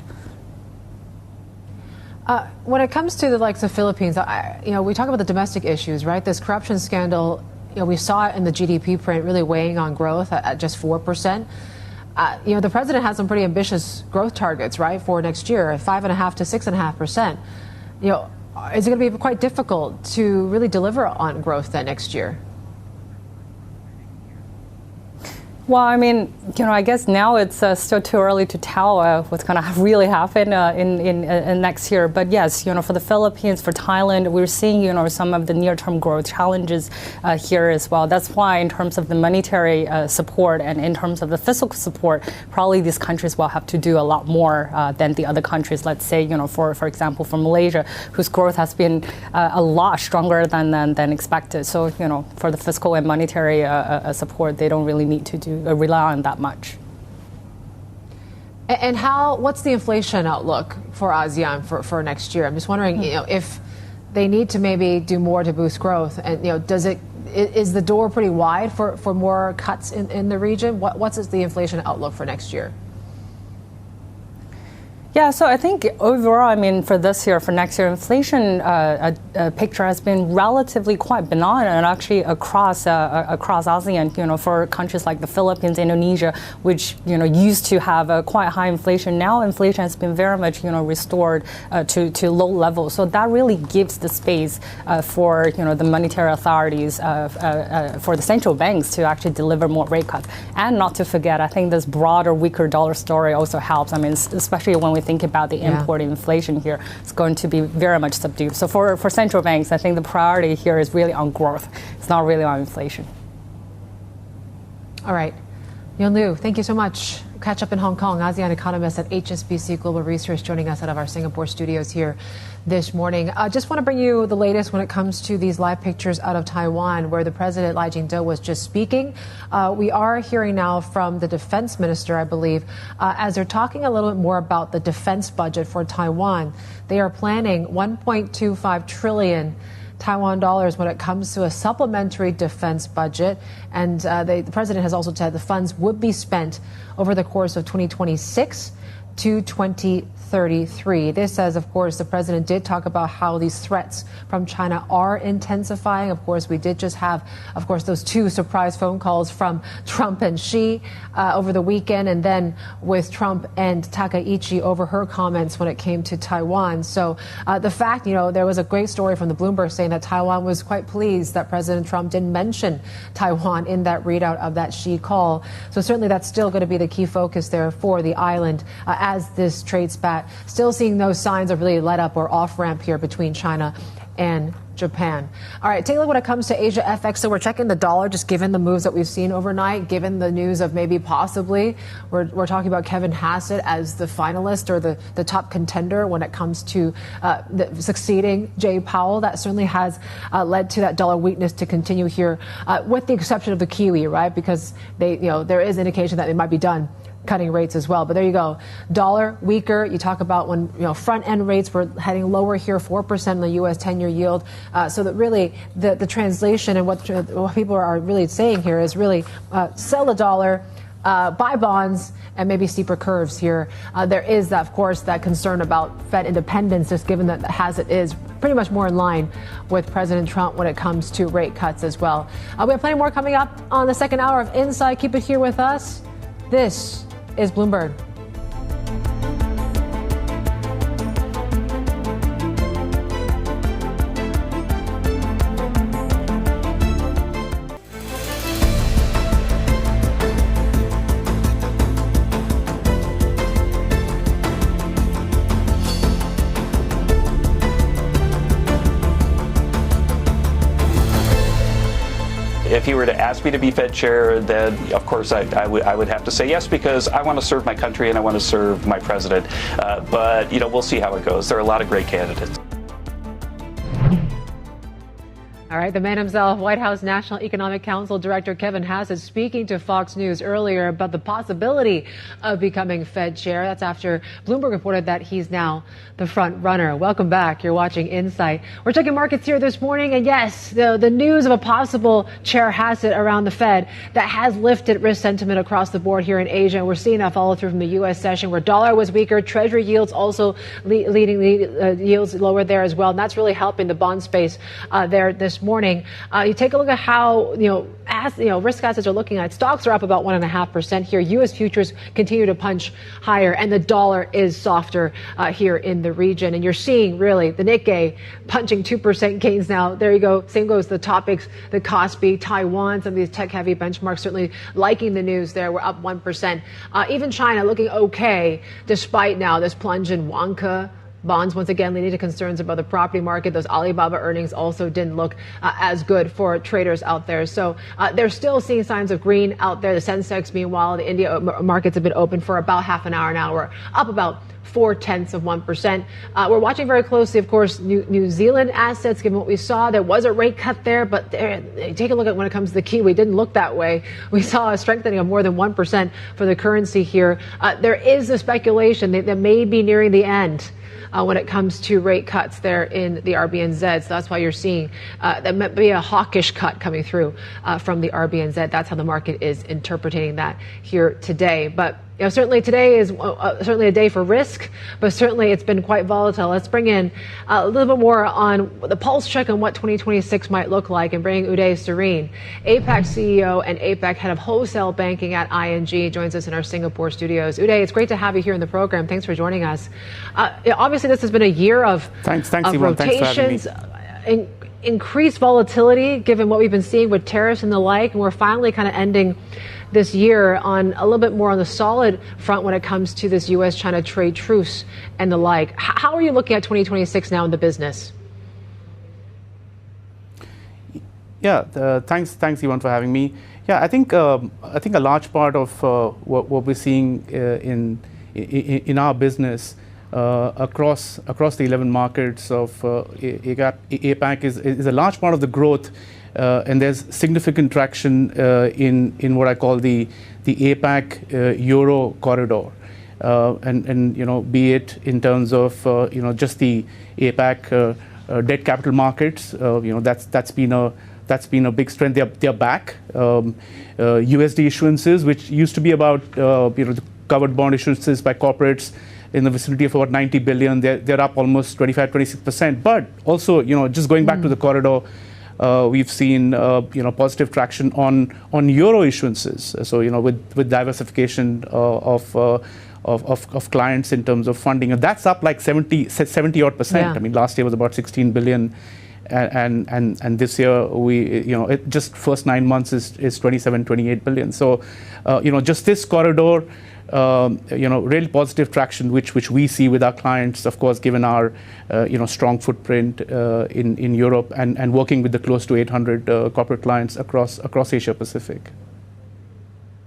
When it comes to the likes of Philippines, we talk about the domestic issues, right? This corruption scandal, we saw it in the GDP print really weighing on growth at just 4%. The president has some pretty ambitious growth targets, right, for next year, 5.5% to 6.5%. Is it going to be quite difficult to really deliver on growth then next year? Well, I mean, I guess now it's still too early to tell what's going to really happen in next year. But yes, for the Philippines, for Thailand, we're seeing, some of the near-term growth challenges here as well. That's why in terms of the monetary support and in terms of the fiscal support, probably these countries will have to do a lot more than the other countries. Let's say, for example, for Malaysia, whose growth has been a lot stronger than expected. So, for the fiscal and monetary support, they don't really need to rely on that much. And what's the inflation outlook for ASEAN for next year? I'm just wondering, if they need to maybe do more to boost growth, and is the door pretty wide for more cuts in the region? What's the inflation outlook for next year? Yeah, so I think overall, I mean, for this year, for next year, inflation picture has been relatively quite benign, and actually across ASEAN, for countries like the Philippines, Indonesia, which used to have a quite high inflation, now inflation has been very much restored to low levels. So that really gives the space for the monetary authorities, for the central banks to actually deliver more rate cuts. And not to forget, I think this broader, weaker dollar story also helps. I mean, especially when we think about the import inflation here, it's going to be very much subdued. So for central banks, I think the priority here is really on growth. It's not really on inflation. All right. Yun Liu, thank you so much. Catch up in Hong Kong. ASEAN economist at HSBC Global Research joining us out of our Singapore studios here this morning. I just want to bring you the latest when it comes to these live pictures out of Taiwan, where the President Lai Ching-te was just speaking. We are hearing now from the defense minister, I believe, as they're talking a little bit more about the defense budget for Taiwan. They are planning 1.25 trillion Taiwan dollars when it comes to a supplementary defense budget. And the president has also said the funds would be spent over the course of 2026 to 2033. This, as of course, the president did talk about how these threats from China are intensifying. Of course, we did just have, of course, those two surprise phone calls from Trump and Xi over the weekend, and then with Trump and Takaichi over her comments when it came to Taiwan. So the fact, there was a great story from the Bloomberg saying that Taiwan was quite pleased that President Trump didn't mention Taiwan in that readout of that Xi call. So certainly that's still going to be the key focus there for the island as this trade spat. Still seeing no signs of really let up or off ramp here between China and Japan. All right, take a look when it comes to Asia FX. So we're checking the dollar, just given the moves that we've seen overnight, given the news of maybe possibly, we're talking about Kevin Hassett as the finalist or the top contender when it comes to succeeding Jay Powell. That certainly has led to that dollar weakness to continue here, with the exception of the Kiwi, right? Because there is indication that they might be done cutting rates as well. But there you go. Dollar weaker. You talk about when front end rates were heading lower here, 4% in the U.S. 10-year yield. So that really the translation and what people are really saying here is really sell the dollar, buy bonds, and maybe steeper curves here. There is, of course, that concern about Fed independence, just given that Hassett is pretty much more in line with President Trump when it comes to rate cuts as well. We have plenty more coming up on the second hour of Inside. Keep it here with us. This is Bloomberg. If he were to ask me to be Fed chair, then of course I would have to say yes, because I want to serve my country and I want to serve my president. But we'll see how it goes. There are a lot of great candidates. All right, the man himself, White House National Economic Council Director Kevin Hassett, speaking to Fox News earlier about the possibility of becoming Fed chair. That's after Bloomberg reported that he's now the front runner. Welcome back. You're watching Insight. We're checking markets here this morning, and yes, the news of a possible chair Hassett around the Fed that has lifted risk sentiment across the board here in Asia. We're seeing that follow through from the U.S. session, where dollar was weaker, Treasury yields also leading yields lower there as well, and that's really helping the bond space there this morning. You take a look at how risk assets are looking at. Stocks are up about 1.5% here. U.S. futures continue to punch higher, and the dollar is softer here in the region. And you're seeing really the Nikkei punching 2% gains now. There you go. Same goes the topics, the Kospi, Taiwan, some of these tech-heavy benchmarks certainly liking the news there. We're up 1%. Even China looking okay, despite now this plunge in Vanke. Bonds once again leading to concerns about the property market. Those Alibaba earnings also didn't look as good for traders out there. So they're still seeing signs of green out there. The Sensex, meanwhile, the India markets have been open for about half an hour now. We're up about 0.4%. We're watching very closely, of course, New Zealand assets, given what we saw. There was a rate cut there, but take a look at when it comes to the Kiwi. It didn't look that way. We saw a strengthening of more than 1% for the currency here. There is a speculation that may be nearing the end when it comes to rate cuts there in the RBNZ. So that's why you're seeing that might be a hawkish cut coming through from the RBNZ. That's how the market is interpreting that here today. But certainly today is certainly a day for risk, but certainly it's been quite volatile. Let's bring in a little bit more on the pulse check on what 2026 might look like, and bring Uday Sareen, APAC CEO and APAC head of wholesale banking at ING, joins us in our Singapore studios. Uday, it's great to have you here in the program. Thanks for joining us. Obviously, this has been a year of rotations, increased volatility, given what we've been seeing with tariffs and the like, and we're finally kind of ending this year on a little bit more on the solid front when it comes to this U.S.-China trade truce and the like. How are you looking at 2026 now in the business? Yeah, thanks, Yvonne, for having me. Yeah, I think a large part of what we're seeing in our business across the 11 markets of APAC is a large part of the growth. And there's significant traction in what I call the APAC Euro corridor, and be it in terms of just the APAC debt capital markets. That's been a big strength. They're back. USD issuances, which used to be about the covered bond issuances by corporates in the vicinity of about 90 billion. They're up almost 25-26%. But also just going back to the corridor. We've seen positive traction on euro issuances. So with diversification of clients in terms of funding, and that's up like 70 odd percent. Yeah. I mean, last year was about 16 billion, and this year it just first 9 months is 28 billion. So just this corridor. Real positive traction, which we see with our clients, of course, given our strong footprint in Europe and working with the close to 800 corporate clients across Asia Pacific.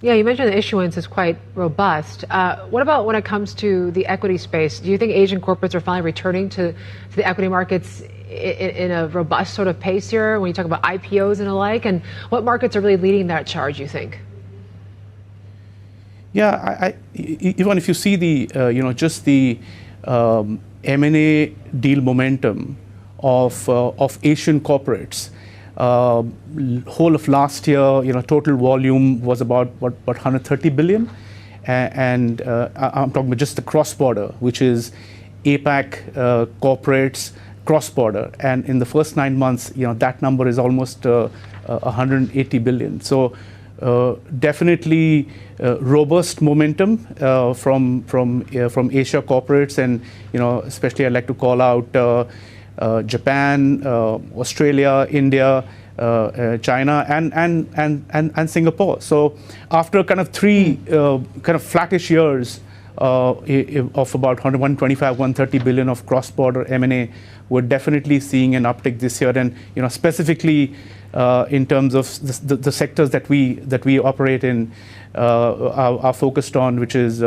Yeah, you mentioned the issuance is quite robust. What about when it comes to the equity space? Do you think Asian corporates are finally returning to the equity markets in a robust sort of pace here when you talk about IPOs and the like? And what markets are really leading that charge, you think? Yeah, even if you see the just the M&A deal momentum of Asian corporates, whole of last year, total volume was about 130 billion, and I'm talking about just the cross-border, which is APAC corporates cross-border, and in the first 9 months, that number is almost 180 billion. So. Definitely robust momentum from Asia corporates, and especially I'd like to call out Japan, Australia, India, China, and Singapore. So after kind of three kind of flattish years of about 125, 130 billion of cross-border M&A, we're definitely seeing an uptick this year, and specifically. In terms of the sectors that we operate in, are focused on, which is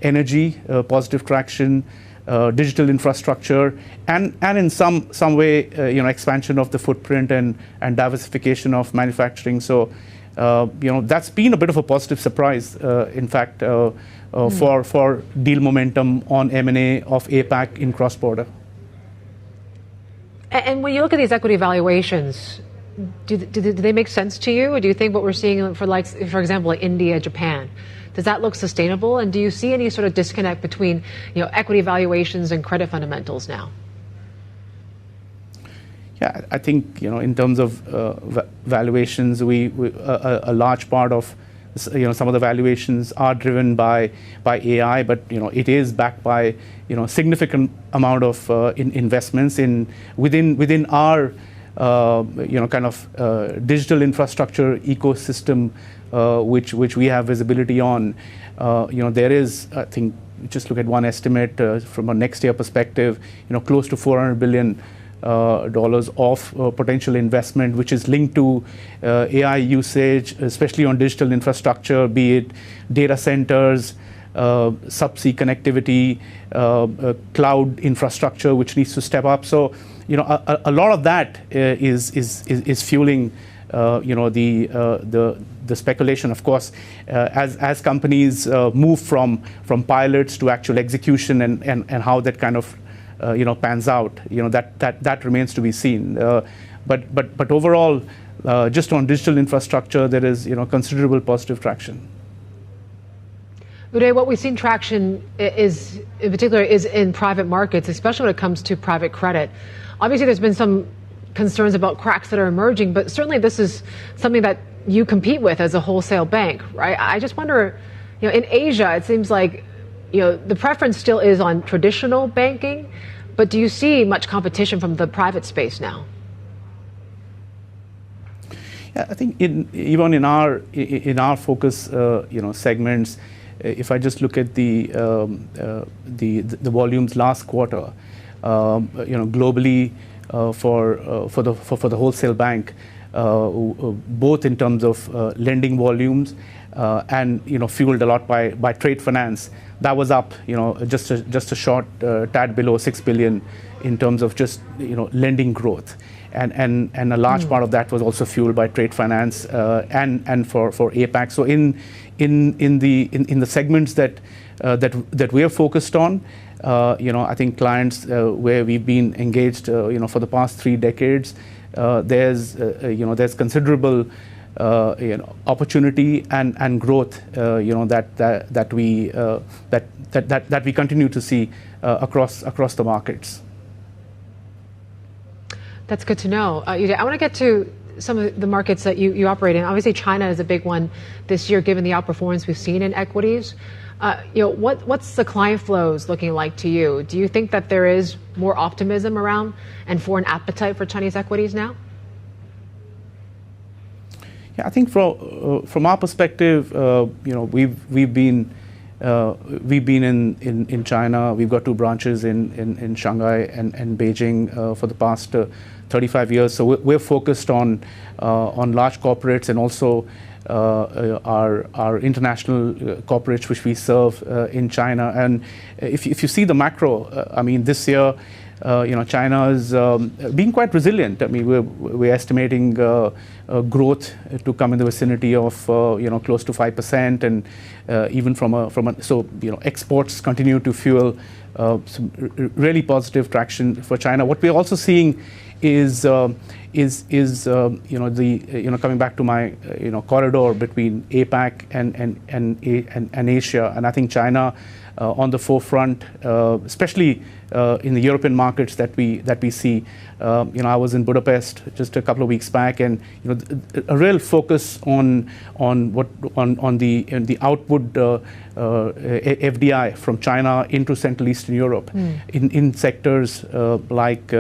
energy, positive traction, digital infrastructure, and in some way, expansion of the footprint and diversification of manufacturing. So, that's been a bit of a positive surprise, in fact, for deal momentum on M&A of APAC in cross-border. And when you look at these equity valuations, do they make sense to you? Or do you think what we're seeing for example, like India, Japan, does that look sustainable? And do you see any sort of disconnect between, equity valuations and credit fundamentals now? Yeah, I think, in terms of valuations, we a large part of, some of the valuations are driven by AI, but, it is backed by, significant amount of investments within our, digital infrastructure ecosystem, which we have visibility on. There is, I think, just look at one estimate from a next year perspective, close to $400 billion of potential investment, which is linked to AI usage, especially on digital infrastructure, be it data centers, subsea connectivity, cloud infrastructure, which needs to step up. So, a lot of that is fueling, the speculation. Of course, as companies move from pilots to actual execution and how that kind of pans out, that remains to be seen. But overall, just on digital infrastructure, there is considerable positive traction. Uday, what we've seen traction is, in particular, is in private markets, especially when it comes to private credit. Obviously, there's been some concerns about cracks that are emerging, but certainly this is something that you compete with as a wholesale bank, right? I just wonder, in Asia, it seems like, the preference still is on traditional banking, but do you see much competition from the private space now? Yeah, I think even in our focus, segments, if I just look at the volumes last quarter, globally, for the wholesale bank, both in terms of lending volumes and fueled a lot by trade finance, that was up just a short tad below 6 billion in terms of just lending growth, and a large part of that was also fueled by trade finance and for APAC. So in the segments that we are focused on, I think clients where we've been engaged for the past 3 decades, there's considerable opportunity and growth that we continue to see across the markets. That's good to know. Uday, I want to get to some of the markets that you operate in. Obviously, China is a big one this year, given the outperformance we've seen in equities. What's the client flows looking like to you? Do you think that there is more optimism around and foreign appetite for Chinese equities now? Yeah, I think from our perspective, we've been in China. We've got 2 branches in Shanghai and Beijing for the past 35 years. So we're focused on large corporates and also our international corporates which we serve in China. And if you see the macro, this year, China is being quite resilient. We're estimating growth to come in the vicinity of close to 5%, and even so exports continue to fuel some really positive traction for China. What we're also seeing is coming back to my corridor between APAC and Asia, and I think China on the forefront, especially in the European markets that we see. I was in Budapest just a couple of weeks back, and a real focus on the outward FDI from China into Central Eastern Europe in sectors like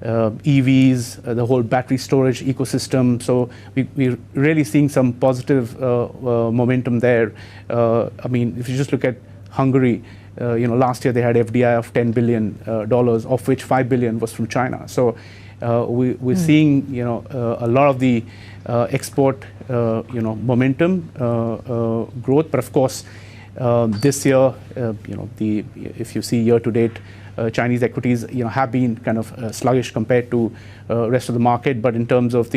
EVs, the whole battery storage ecosystem. So we're really seeing some positive momentum there. If you just look at Hungary, last year they had FDI of $10 billion, of which $5 billion was from China. So we're seeing a lot of the export momentum growth, but of course This year, if you see year to date, Chinese equities, have been kind of sluggish compared to rest of the market. But in terms of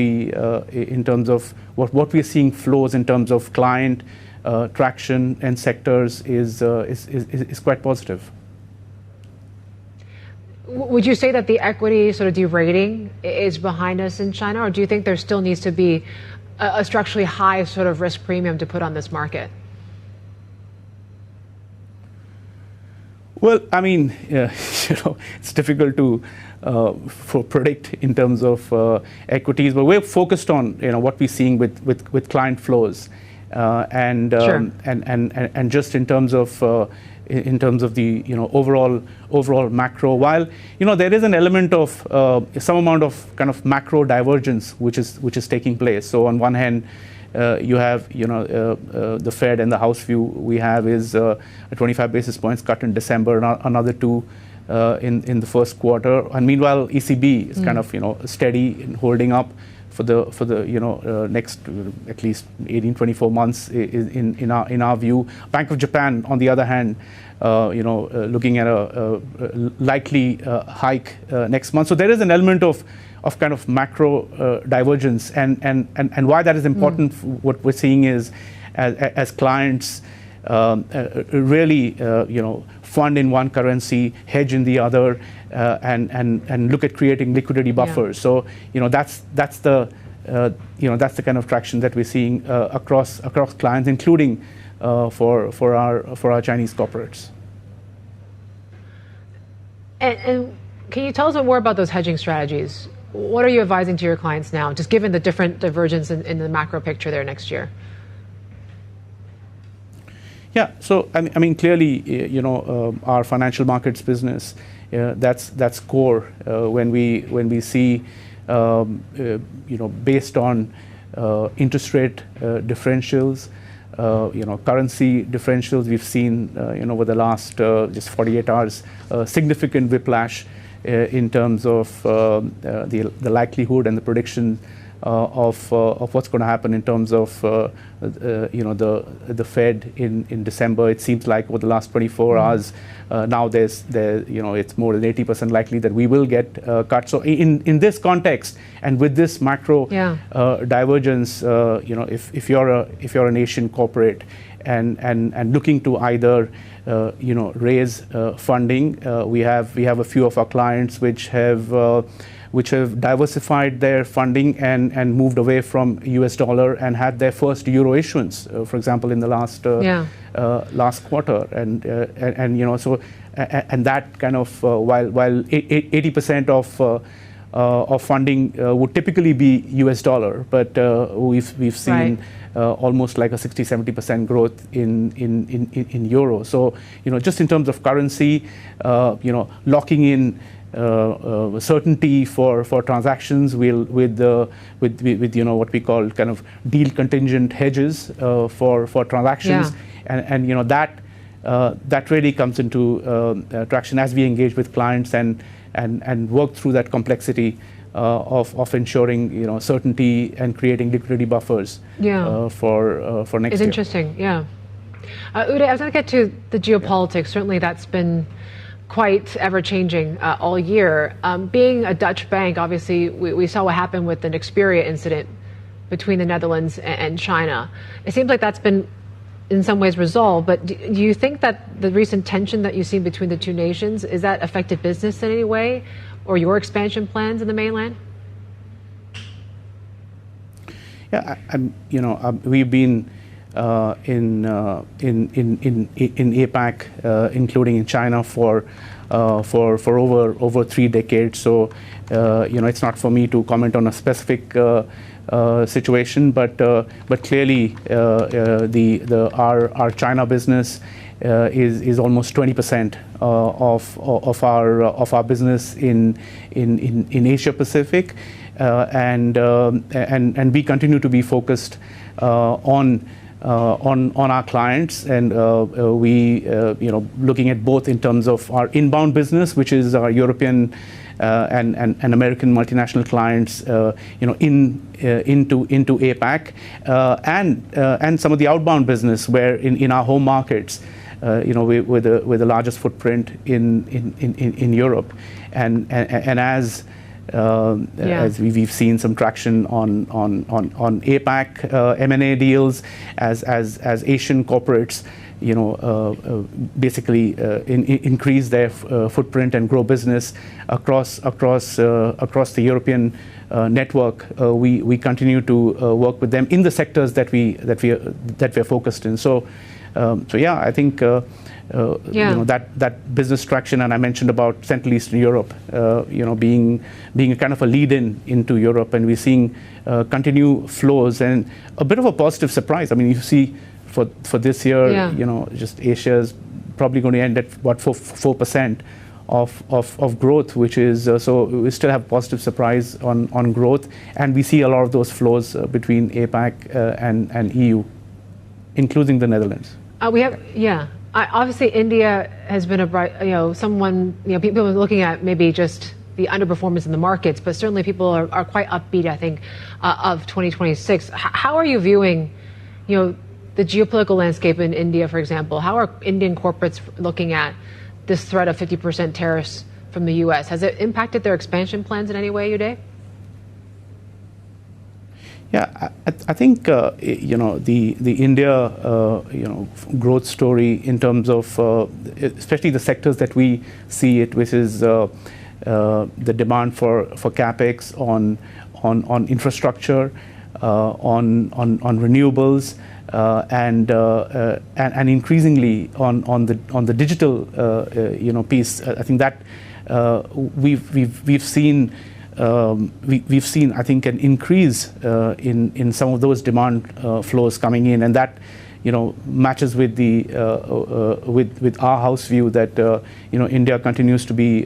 what we're seeing flows in terms of client traction and sectors is quite positive. Would you say that the equity sort of derating is behind us in China, or do you think there still needs to be a structurally high sort of risk premium to put on this market? Well, I mean, it's difficult to predict in terms of equities, but we're focused on what we're seeing with client flows, and just in terms of the overall macro. While there is an element of some amount of kind of macro divergence which is taking place. So on one hand, you have the Fed and the House view we have is a 25 basis points cut in December, another 2 in the first quarter, and meanwhile ECB is kind of steady in holding up for the next at least 18-24 months in our view. Bank of Japan, on the other hand, looking at a likely hike next month. So there is an element of kind of macro divergence, and why that is important. What we're seeing is as clients really fund in one currency, hedge in the other, and look at creating liquidity buffers. So that's the kind of traction that we're seeing across clients, including for our Chinese corporates. And can you tell us more about those hedging strategies? What are you advising to your clients now, just given the different divergence in the macro picture there next year? Yeah, so I mean clearly, our financial markets business, that's core when we see, based on interest rate differentials, currency differentials. We've seen, over the last just 48 hours, significant whiplash in terms of the likelihood and the prediction of what's going to happen in terms of the Fed in December. It seems like over the last 24 hours now it's more than 80% likely that we will get cut. So in this context and with this macro divergence, if you're an Asian corporate and looking to either raise funding, we have a few of our clients which have diversified their funding and moved away from US dollar and had their first euro issuance, for example, in the last quarter, and that kind of while 80% of funding would typically be US dollar, but we've seen almost like a 60-70% growth in euro. So just in terms of currency, locking in certainty for transactions with what we call kind of deal contingent hedges for transactions, and that really comes into traction as we engage with clients and work through that complexity of ensuring certainty and creating liquidity buffers for next year. It's interesting, yeah. Uday, I was going to get to the geopolitics. Certainly that's been quite ever-changing all year. Being a Dutch bank, obviously, we saw what happened with the Nexperia incident between the Netherlands and China. It seems like that's been, in some ways, resolved, but do you think that the recent tension that you've seen between the two nations, is that affected business in any way, or your expansion plans in the mainland? Yeah, we've been in APAC, including in China, for over 3 decades. So it's not for me to comment on a specific situation, but clearly our China business is almost 20% of our business in Asia Pacific, and we continue to be focused on on our clients, and we looking at both in terms of our inbound business, which is our European and American multinational clients, into APAC, and some of the outbound business where in our home markets, we're the largest footprint in Europe, and as we've seen some traction on APAC M&A deals as Asian corporates basically increase their footprint and grow business across the European network. We continue to work with them in the sectors that we're focused in. So I think that business traction, and I mentioned about Central Eastern Europe, being a kind of a lead-in into Europe, and we're seeing continued flows and a bit of a positive surprise. I mean, you see for this year, just Asia is probably going to end at what 4% of growth, which is so we still have positive surprise on growth, and we see a lot of those flows between APAC and EU, including the Netherlands. Obviously, India has been a bright, people are looking at maybe just the underperformance in the markets, but certainly people are quite upbeat, I think, of 2026. How are you viewing, the geopolitical landscape in India, for example? How are Indian corporates looking at this threat of 50% tariffs from the U.S.? Has it impacted their expansion plans in any way, Uday? Yeah, I think the India growth story in terms of especially the sectors that we see it, which is the demand for capex on infrastructure, on renewables, and increasingly on the digital piece. I think that we've seen. We've seen, I think, an increase in some of those demand flows coming in, and that matches with the with our house view that India continues to be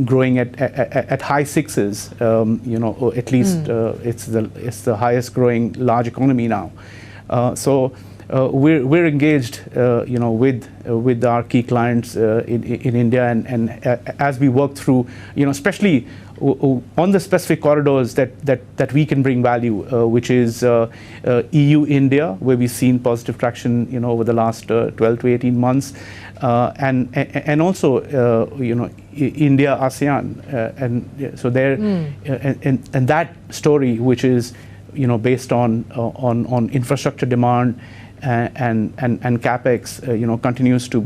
growing at high sixes. At least it's the highest growing large economy now. So we're engaged, with our key clients in India, and as we work through, especially on the specific corridors that we can bring value, which is EU India, where we've seen positive traction, over the last 12 to 18 months, and also India ASEAN, and so there, and that story, which is based on infrastructure demand and capex, continues to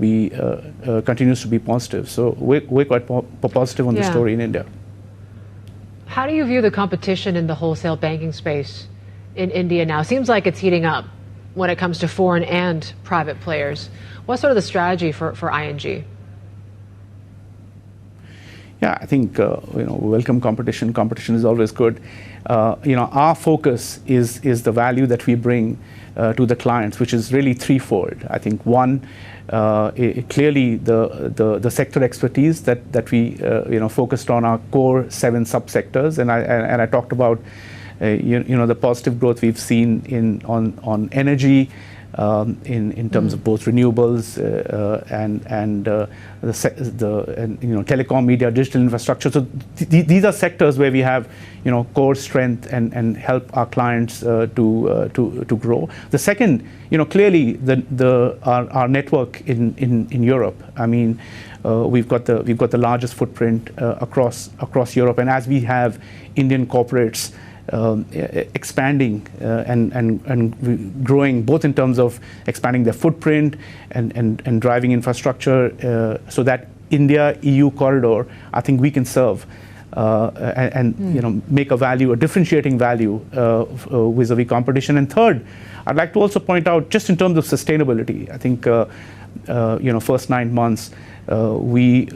be positive. So we're quite positive on the story in India. How do you view the competition in the wholesale banking space in India now? Seems like it's heating up when it comes to foreign and private players. What's sort of the strategy for ING? Yeah, I think welcome competition. Competition is always good. Our focus is the value that we bring to the clients, which is really threefold. I think one, clearly the sector expertise that we focused on our core 7 subsectors, and I talked about the positive growth we've seen on energy. In terms of both renewables and telecom, media, digital infrastructure. So these are sectors where we have core strength and help our clients to grow. The second, clearly our network in Europe. I mean, we've got the largest footprint across Europe, and as we have Indian corporates expanding and growing, both in terms of expanding their footprint and driving infrastructure, so that India EU corridor, I think we can serve and make a differentiating value vis-a-vis competition. And third, I'd like to also point out, just in terms of sustainability, I think first 9 months we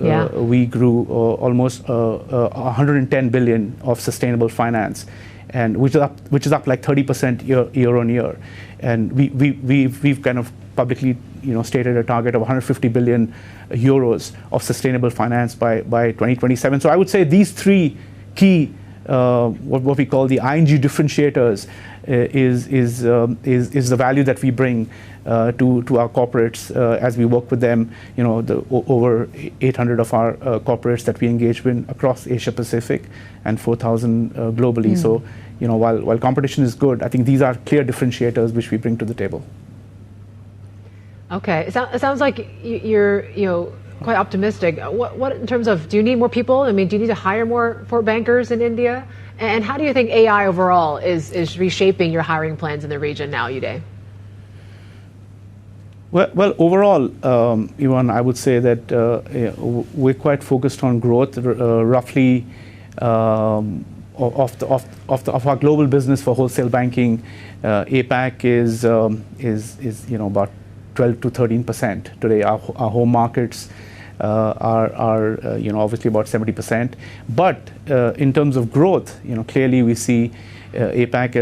grew almost 110 billion of sustainable finance, and which is up like 30% year on year, and we've kind of publicly stated a target of 150 billion euros of sustainable finance by 2027. So I would say these 3 key what we call the ING differentiators is the value that we bring to our corporates as we work with them. Over 800 of our corporates that we engage with across Asia Pacific and 4,000 globally. So, while competition is good, I think these are clear differentiators which we bring to the table. Okay, it sounds like you're quite optimistic. What in terms of, do you need more people? I mean, do you need to hire more bankers in India? And how do you think AI overall is reshaping your hiring plans in the region now, Uday? Well, overall, Yvonne, I would say that we're quite focused on growth. Roughly of our global business for wholesale banking, APAC is about 12 to 13% today. Our home markets are obviously about 70%. But in terms of growth, clearly we see APAC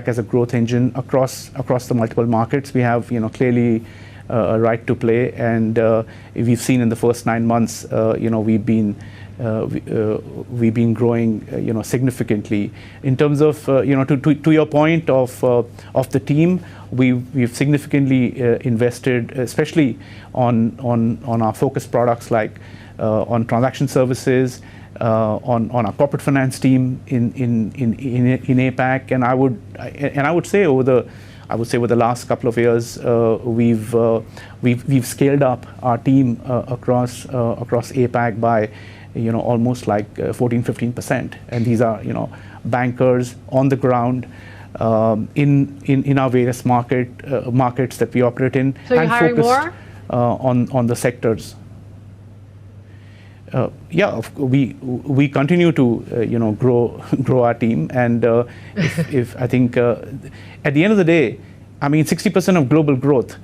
as a growth engine across the multiple markets. We have clearly a right to play, and we've seen in the first 9 months, we've been growing significantly. In terms of to your point of the team, we've significantly invested, especially on our focus products like on transaction services, on our corporate finance team in APAC, and I would say over the last couple of years we've scaled up our team across APAC by almost like 14-15%, and these are bankers on the ground in our various markets that we operate in. So you're hiring more on the sectors. We continue to grow our team, and if I think at the end of the day, I mean 60% of global growth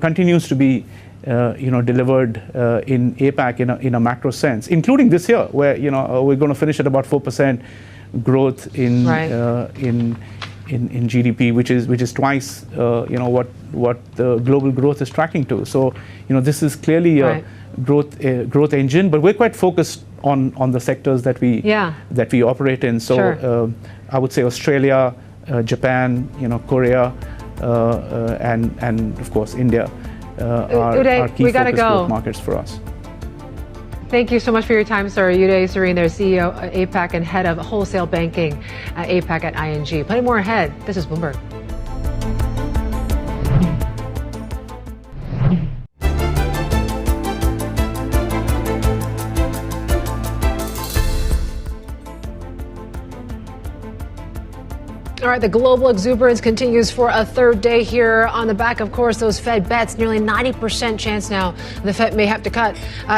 continues to be delivered in APAC in a macro sense, including this year, where we're going to finish at about 4% growth in GDP, which is twice what the global growth is tracking to. So this is clearly a growth engine, but we're quite focused on the sectors that we operate in. So sure. I would say Australia, Japan, Korea, and of course India are key focus growth markets for us. Thank you so much for your time, sir. Uday, Sareen, their CEO at APAC and head of wholesale banking at APAC at ING. Plenty more ahead. This is Bloomberg. All right, the global exuberance continues for a third day here on the back, of course, those Fed bets. Nearly 90% chance now the Fed may have to cut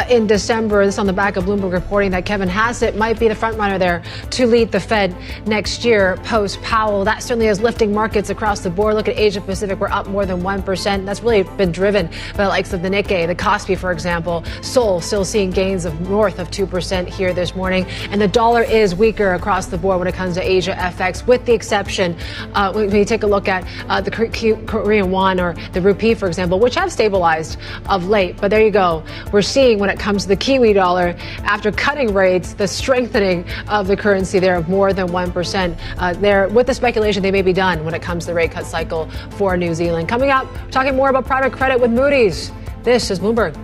in December. This on the back of Bloomberg reporting that Kevin Hassett might be the front runner there to lead the Fed next year post Powell. That certainly is lifting markets across the board. Look at Asia Pacific. We're up more than 1%. That's really been driven by the likes of the Nikkei, the Kospi, for example. Seoul still seeing gains of north of 2% here this morning. And the dollar is weaker across the board when it comes to Asia FX, with the exception when you take a look at the Korean won or the rupee, for example, which have stabilized of late. But there you go. We're seeing when it comes to the Kiwi dollar, after cutting rates, the strengthening of the currency there of more than 1%. There, with the speculation they may be done when it comes to the rate cut cycle for New Zealand. Coming up, we're talking more about private credit with Moody's. This is Bloomberg.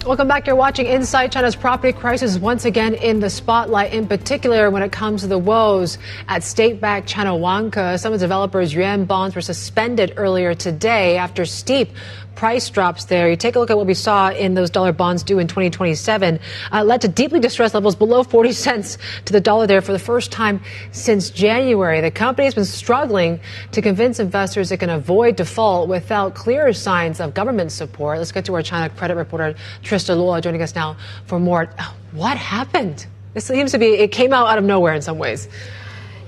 Welcome back. You're watching Inside. China's property crisis is once again in the spotlight, in particular when it comes to the woes at state-backed China Vanke. Some of the developers' yuan bonds were suspended earlier today after steep price drops there. You take a look at what we saw in those dollar bonds due in 2027, led to deeply distressed levels below 40 cents to the dollar there for the first time since January. The company has been struggling to convince investors it can avoid default without clear signs of government support. Let's get to our China credit reporter, Trista Luo, joining us now for more. What happened? This seems to be, it came out of nowhere in some ways.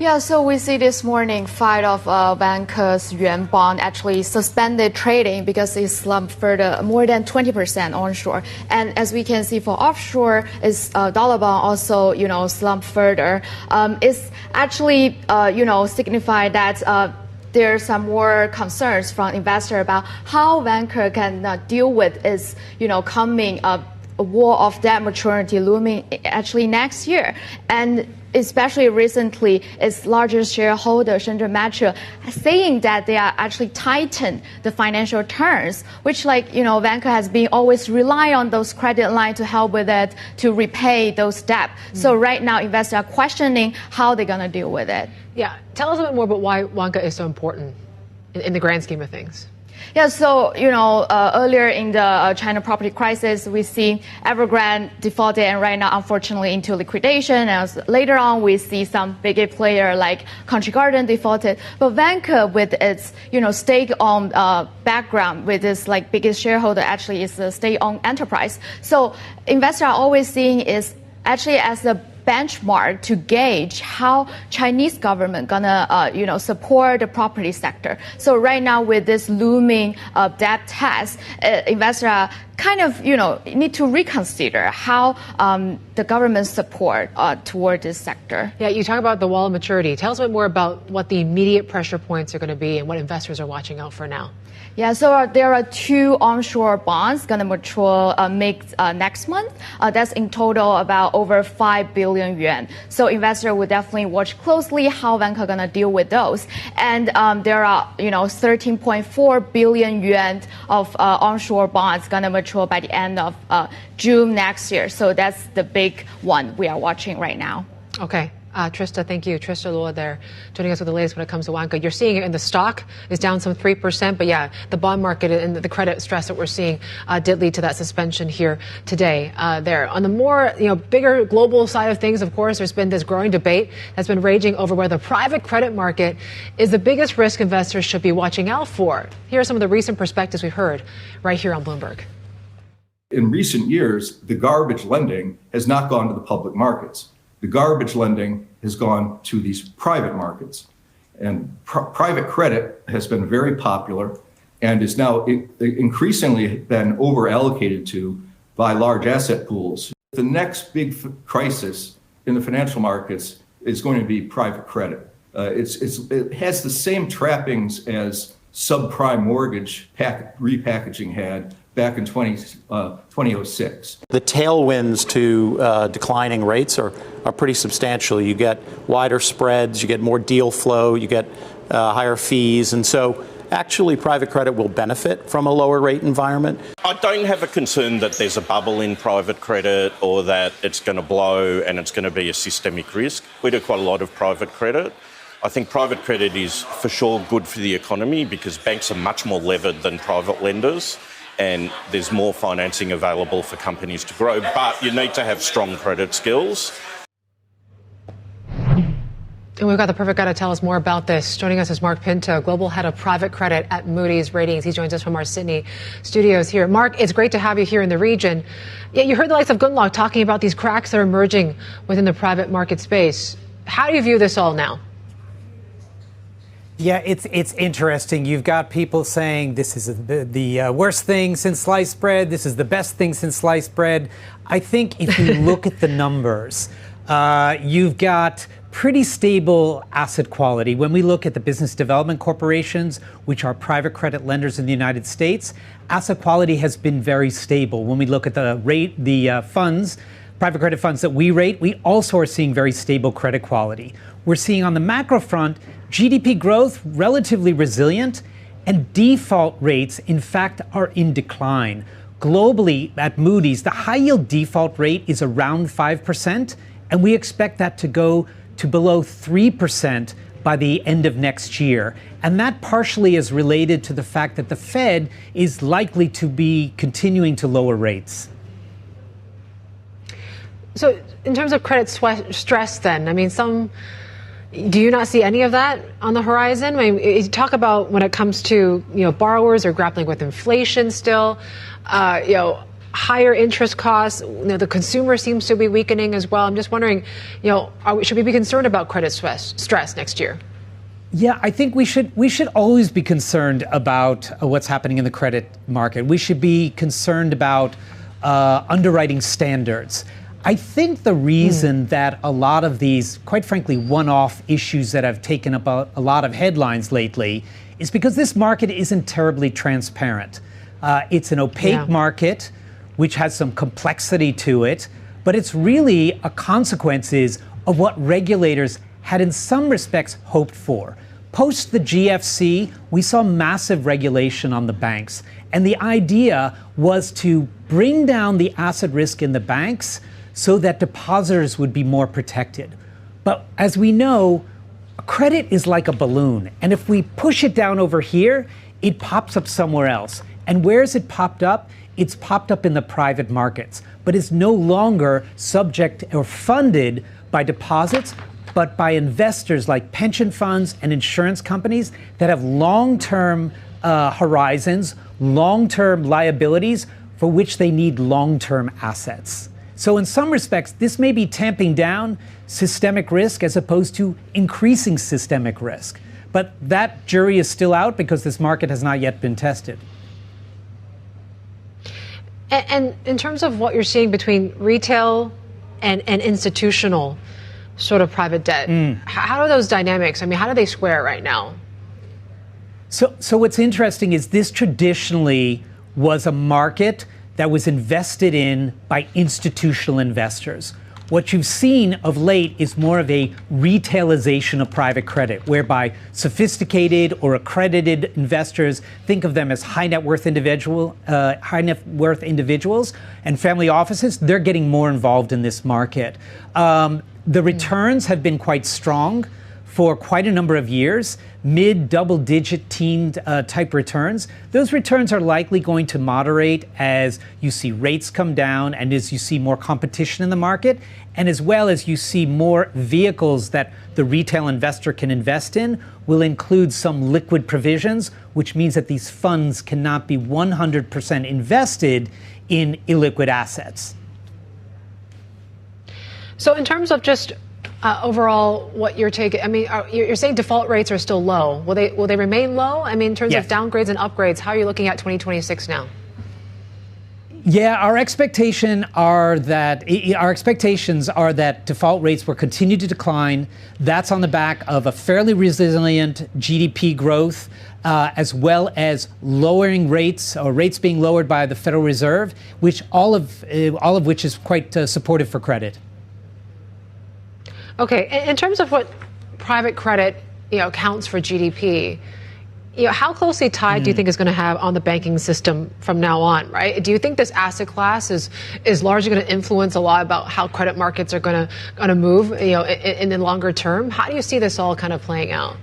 Yeah, so we see this morning fight of Vanke's yuan bond actually suspended trading because it slumped further, more than 20% onshore. And as we can see for offshore, is dollar bond also, slumped further. It's actually, signify that there are some more concerns from investors about how Vanke can deal with its, coming a wall of debt maturity looming actually next year. And especially recently, its largest shareholder, Shenzhen Metro, saying that they are actually tighten the financial terms, which Vanke has been always rely on those credit lines to help with it, to repay those debt. So right now, investors are questioning how they're going to deal with it. Yeah. Tell us a bit more about why Vanke is so important in the grand scheme of things. Yeah, so, earlier in the China property crisis, we see Evergrande defaulted and right now, unfortunately, into liquidation. And later on, we see some bigger player like Country Garden defaulted. But Vanke, with its, state-owned background, with its biggest shareholder, actually is a state-owned enterprise. So investors are always seeing is actually as a benchmark to gauge how Chinese government gonna support the property sector. So right now with this looming debt test, investors are kind of need to reconsider how the government support toward this sector. Yeah, you talk about the wall of maturity. Tell us a bit more about what the immediate pressure points are going to be and what investors are watching out for now. Yeah, so there are 2 onshore bonds going to mature next month. That's in total about over 5 billion yuan. So investors will definitely watch closely how Vanke going to deal with those. And there are 13.4 billion yuan of onshore bonds going to mature by the end of June next year. So that's the big one we are watching right now. Okay. Trista, thank you. Trista Luo there joining us with the latest when it comes to Vanke. You're seeing it in the stock is down some 3%, but yeah, the bond market and the credit stress that we're seeing did lead to that suspension here today. There on the more bigger global side of things, of course, there's been this growing debate that's been raging over whether the private credit market is the biggest risk investors should be watching out for. Here are some of the recent perspectives we've heard right here on Bloomberg. In recent years, the garbage lending has not gone to the public markets. The garbage lending has gone to these private markets. And private credit has been very popular and is now increasingly been over-allocated to by large asset pools. The next big crisis in the financial markets is going to be private credit. It has the same trappings as subprime mortgage repackaging had back in 2006. The tailwinds to declining rates are pretty substantial. You get wider spreads, you get more deal flow, you get higher fees, and so actually private credit will benefit from a lower rate environment. I don't have a concern that there's a bubble in private credit or that it's going to blow and it's going to be a systemic risk. We do quite a lot of private credit. I think private credit is for sure good for the economy because banks are much more levered than private lenders. And there's more financing available for companies to grow, but you need to have strong credit skills. And we've got the perfect guy to tell us more about this. Joining us is Marc Pinto, Global Head of Private Credit at Moody's Ratings. He joins us from our Sydney studios here. Marc, it's great to have you here in the region. Yeah, you heard the likes of Gunlock talking about these cracks that are emerging within the private market space. How do you view this all now? Yeah, it's interesting. You've got people saying this is the worst thing since sliced bread. This is the best thing since sliced bread. I think if you look at the numbers, you've got pretty stable asset quality. When we look at the business development corporations, which are private credit lenders in the United States, asset quality has been very stable. When we look at the funds, private credit funds that we rate, we also are seeing very stable credit quality. We're seeing on the macro front, GDP growth relatively resilient, and default rates, in fact, are in decline. Globally, at Moody's, the high yield default rate is around 5%, and we expect that to go to below 3% by the end of next year. And that partially is related to the fact that the Fed is likely to be continuing to lower rates. So in terms of credit stress then, I mean, do you not see any of that on the horizon? I mean, you talk about when it comes to, borrowers are grappling with inflation still, higher interest costs. The consumer seems to be weakening as well. I'm just wondering, should we be concerned about credit stress next year? Yeah, I think we should always be concerned about what's happening in the credit market. We should be concerned about underwriting standards. I think the reason that a lot of these, quite frankly, one-off issues that have taken up a lot of headlines lately is because this market isn't terribly transparent. It's an opaque market, which has some complexity to it, but it's really a consequences of what regulators had in some respects hoped for. Post the GFC, we saw massive regulation on the banks, and the idea was to bring down the asset risk in the banks so that depositors would be more protected. But as we know, credit is like a balloon, and if we push it down over here, it pops up somewhere else. And where is it popped up? It's popped up in the private markets, but it's no longer subject or funded by deposits, but by investors like pension funds and insurance companies that have long-term horizons, long-term liabilities for which they need long-term assets. So in some respects, this may be tamping down systemic risk as opposed to increasing systemic risk. But that jury is still out because this market has not yet been tested. And in terms of what you're seeing between retail and institutional sort of private debt, how are those dynamics? I mean, how do they square right now? So what's interesting is this traditionally was a market that was invested in by institutional investors. What you've seen of late is more of a retailization of private credit, whereby sophisticated or accredited investors, think of them as high net worth individuals and family offices, they're getting more involved in this market. The returns have been quite strong for quite a number of years, mid double-digit teen type returns. Those returns are likely going to moderate as you see rates come down and as you see more competition in the market, and as well as you see more vehicles that the retail investor can invest in will include some liquid provisions, which means that these funds cannot be 100% invested in illiquid assets. So in terms of just overall, what you're taking, I mean, you're saying default rates are still low. Will they remain low? I mean, in terms of downgrades and upgrades, how are you looking at 2026 now? Yeah, our expectations are that default rates will continue to decline. That's on the back of a fairly resilient GDP growth, as well as lowering rates or rates being lowered by the Federal Reserve, which all of which is quite supportive for credit. Okay, in terms of what private credit, counts for GDP, how closely tied do you think is going to have on the banking system from now on, right? Do you think this asset class is largely going to influence a lot about how credit markets are going to move, in the longer term? How do you see this all kind of playing out?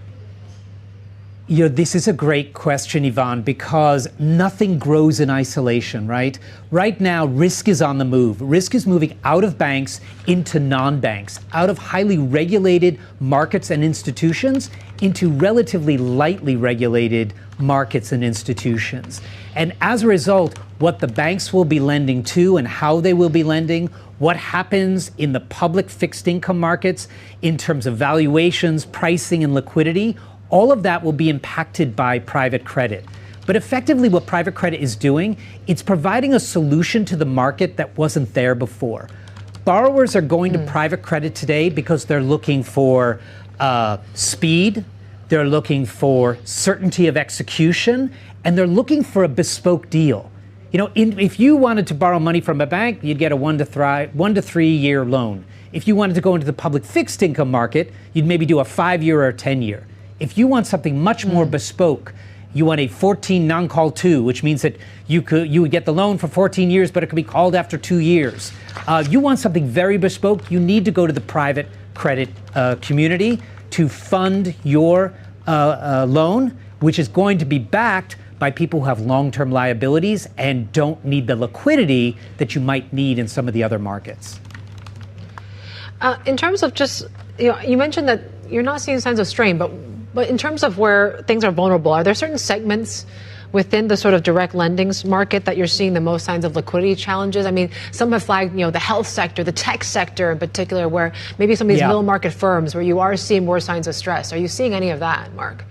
This is a great question, Yvonne, because nothing grows in isolation, right? Right now, risk is on the move. Risk is moving out of banks into non-banks, out of highly regulated markets and institutions into relatively lightly regulated markets and institutions. And as a result, what the banks will be lending to and how they will be lending, what happens in the public fixed income markets in terms of valuations, pricing, and liquidity, all of that will be impacted by private credit. But effectively what private credit is doing, it's providing a solution to the market that wasn't there before. Borrowers are going to private credit today because they're looking for speed, they're looking for certainty of execution, and they're looking for a bespoke deal. If you wanted to borrow money from a bank, you'd get a 1 to 3 year loan. If you wanted to go into the public fixed income market, you'd maybe do a 5 year or a 10 year. If you want something much more bespoke, you want a 14 non-call 2, which means that you would get the loan for 14 years, but it could be called after 2 years. You want something very bespoke, you need to go to the private credit community to fund your loan, which is going to be backed by people who have long-term liabilities and don't need the liquidity that you might need in some of the other markets. In terms of just, you mentioned that you're not seeing signs of strain, but in terms of where things are vulnerable, are there certain segments within the sort of direct lendings market that you're seeing the most signs of liquidity challenges? I mean, some have flagged, the health sector, the tech sector in particular, where maybe some of these middle market firms where you are seeing more signs of stress. Are you seeing any of that, Marc?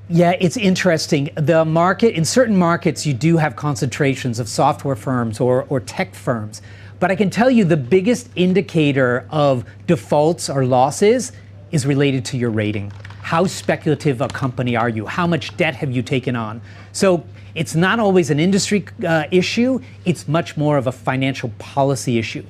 Yeah, it's interesting. The market, in certain markets, you do have concentrations of software firms or tech firms. But I can tell you the biggest indicator of defaults or losses is related to your rating. How speculative a company are you? How much debt have you taken on? So it's not always an industry issue. It's much more of a financial policy issue.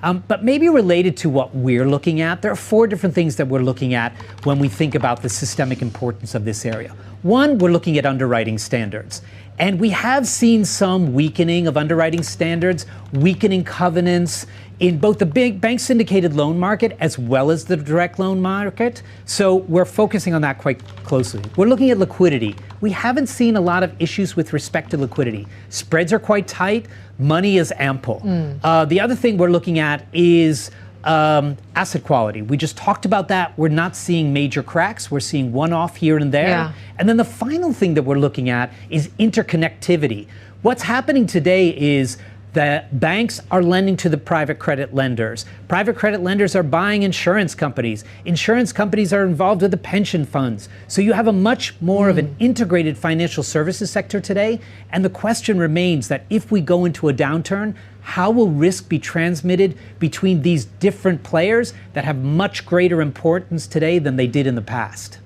But maybe related to what we're looking at, there are 4 different things that we're looking at when we think about the systemic importance of this area. One, we're looking at underwriting standards. And we have seen some weakening of underwriting standards, weakening covenants in both the big bank syndicated loan market as well as the direct loan market. So we're focusing on that quite closely. We're looking at liquidity. We haven't seen a lot of issues with respect to liquidity. Spreads are quite tight. Money is ample. The other thing we're looking at is asset quality. We just talked about that. We're not seeing major cracks. We're seeing one-off here and there. Yeah. And then the final thing that we're looking at is interconnectivity. What's happening today is that banks are lending to the private credit lenders. Private credit lenders are buying insurance companies. Insurance companies are involved with the pension funds. So you have a much more of an integrated financial services sector today. And the question remains that if we go into a downturn, how will risk be transmitted between these different players that have much greater importance today than they did in the past?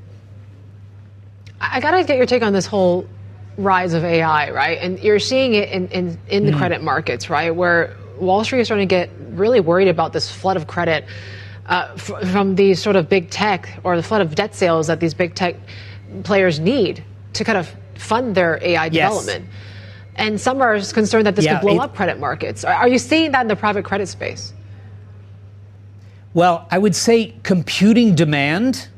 I got to get your take on this whole rise of AI, right? And you're seeing it in the credit markets, right? Where Wall Street is starting to get really worried about this flood of credit from these sort of big tech, or the flood of debt sales that these big tech players need to kind of fund their AI development. And some are concerned that this could blow up credit markets. Are you seeing that in the private credit space? Well, I would say computing demand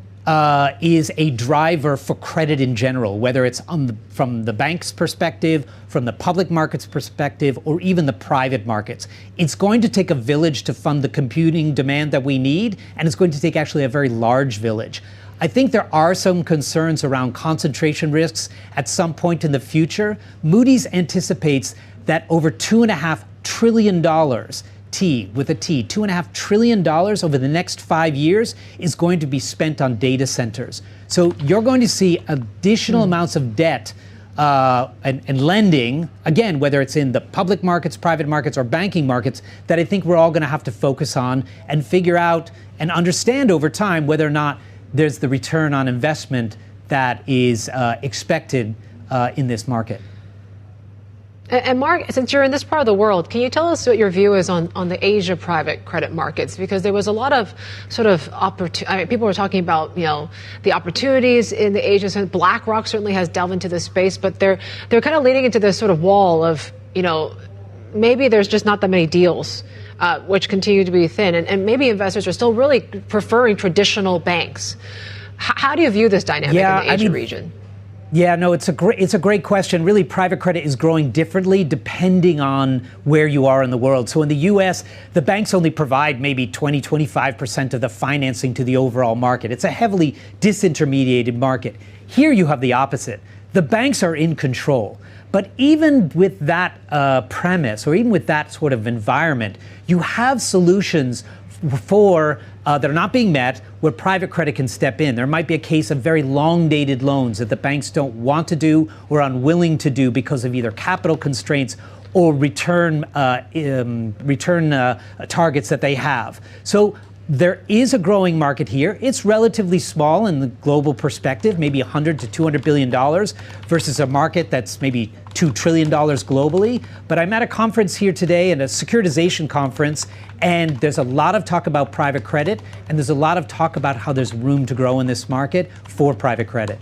is a driver for credit in general, whether it's from the bank's perspective, from the public market's perspective, or even the private markets. It's going to take a village to fund the computing demand that we need, and it's going to take actually a very large village. I think there are some concerns around concentration risks at some point in the future. Moody's anticipates that over $2.5 trillion, $2.5 trillion over the next 5 years is going to be spent on data centers. So you're going to see additional amounts of debt and lending, again, whether it's in the public markets, private markets, or banking markets, that I think we're all going to have to focus on and figure out and understand over time whether or not there's the return on investment that is expected in this market. And Marc, since you're in this part of the world, can you tell us what your view is on the Asia private credit markets? Because there was a lot of sort of people were talking about, the opportunities in the Asia. So BlackRock certainly has delved into this space, but they're kind of leading into this sort of wall of, maybe there's just not that many deals, which continue to be thin, and maybe investors are still really preferring traditional banks. How do you view this dynamic in the Asia region? Yeah, no, it's a great question. Really, private credit is growing differently depending on where you are in the world. So in the U.S., the banks only provide maybe 20-25% of the financing to the overall market. It's a heavily disintermediated market. Here you have the opposite. The banks are in control. But even with that premise, or even with that sort of environment, you have solutions for that are not being met where private credit can step in. There might be a case of very long-dated loans that the banks don't want to do or unwilling to do because of either capital constraints or return targets that they have. So there is a growing market here. It's relatively small in the global perspective, maybe $100 to $200 billion versus a market that's maybe $2 trillion globally. But I'm at a conference here today, at a securitization conference, and there's a lot of talk about private credit, and there's a lot of talk about how there's room to grow in this market for private credit.